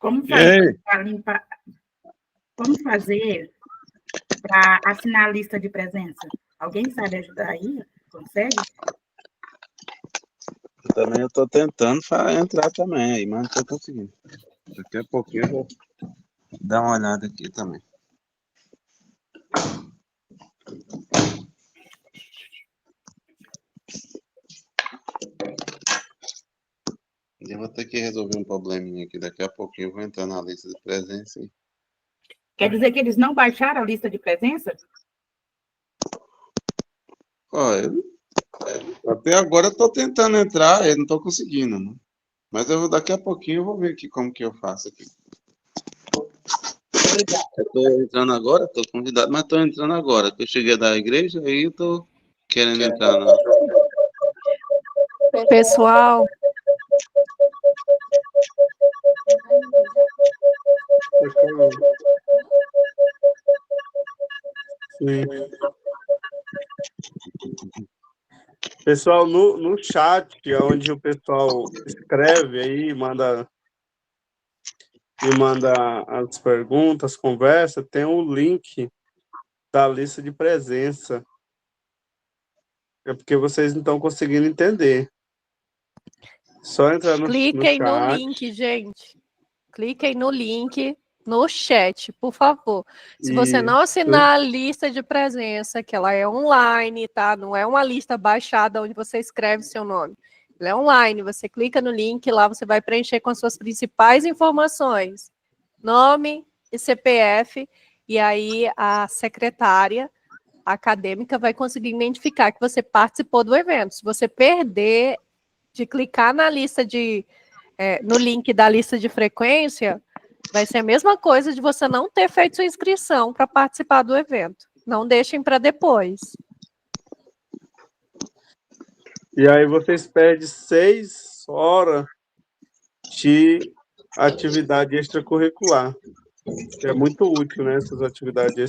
Speaker 16: Como fazer para limpar? Como fazer para assinar a lista de presença? Alguém sabe ajudar aí? Consegue?
Speaker 17: Também eu estou tentando entrar também aí, mas não estou conseguindo. Daqui a pouquinho eu vou dar uma olhada aqui também. Eu vou ter que resolver um probleminha aqui. Daqui a pouquinho eu vou entrar na lista de presença.
Speaker 16: Quer dizer que eles não baixaram a lista de presença?
Speaker 17: Olha, até agora eu estou tentando entrar, eu não estou conseguindo, né? Mas daqui a pouquinho eu vou ver aqui como que eu faço aqui. Eu estou entrando agora, estou convidado, mas estou entrando agora. Eu cheguei da igreja, aí eu estou querendo entrar na...
Speaker 6: Pessoal,
Speaker 18: Sim. Pessoal, no chat, onde o pessoal escreve aí, manda as perguntas, conversa, tem o link da lista de presença. É porque vocês não estão conseguindo entender. Só entrar no
Speaker 6: cliquem no
Speaker 18: chat.
Speaker 6: link, gente. Cliquem no link no chat, por favor. Se você não assinar a lista de presença, que ela é online, tá? Não é uma lista baixada onde você escreve seu nome. Ela é online, você clica no link, lá você vai preencher com as suas principais informações. Nome e CPF, e aí a secretária acadêmica vai conseguir identificar que você participou do evento. Se você perder de clicar na lista no link da lista de frequência, vai ser a mesma coisa de você não ter feito sua inscrição para participar do evento. Não deixem para depois.
Speaker 18: E aí vocês perdem 6 horas de atividade extracurricular. Que é muito útil, né? Essas atividades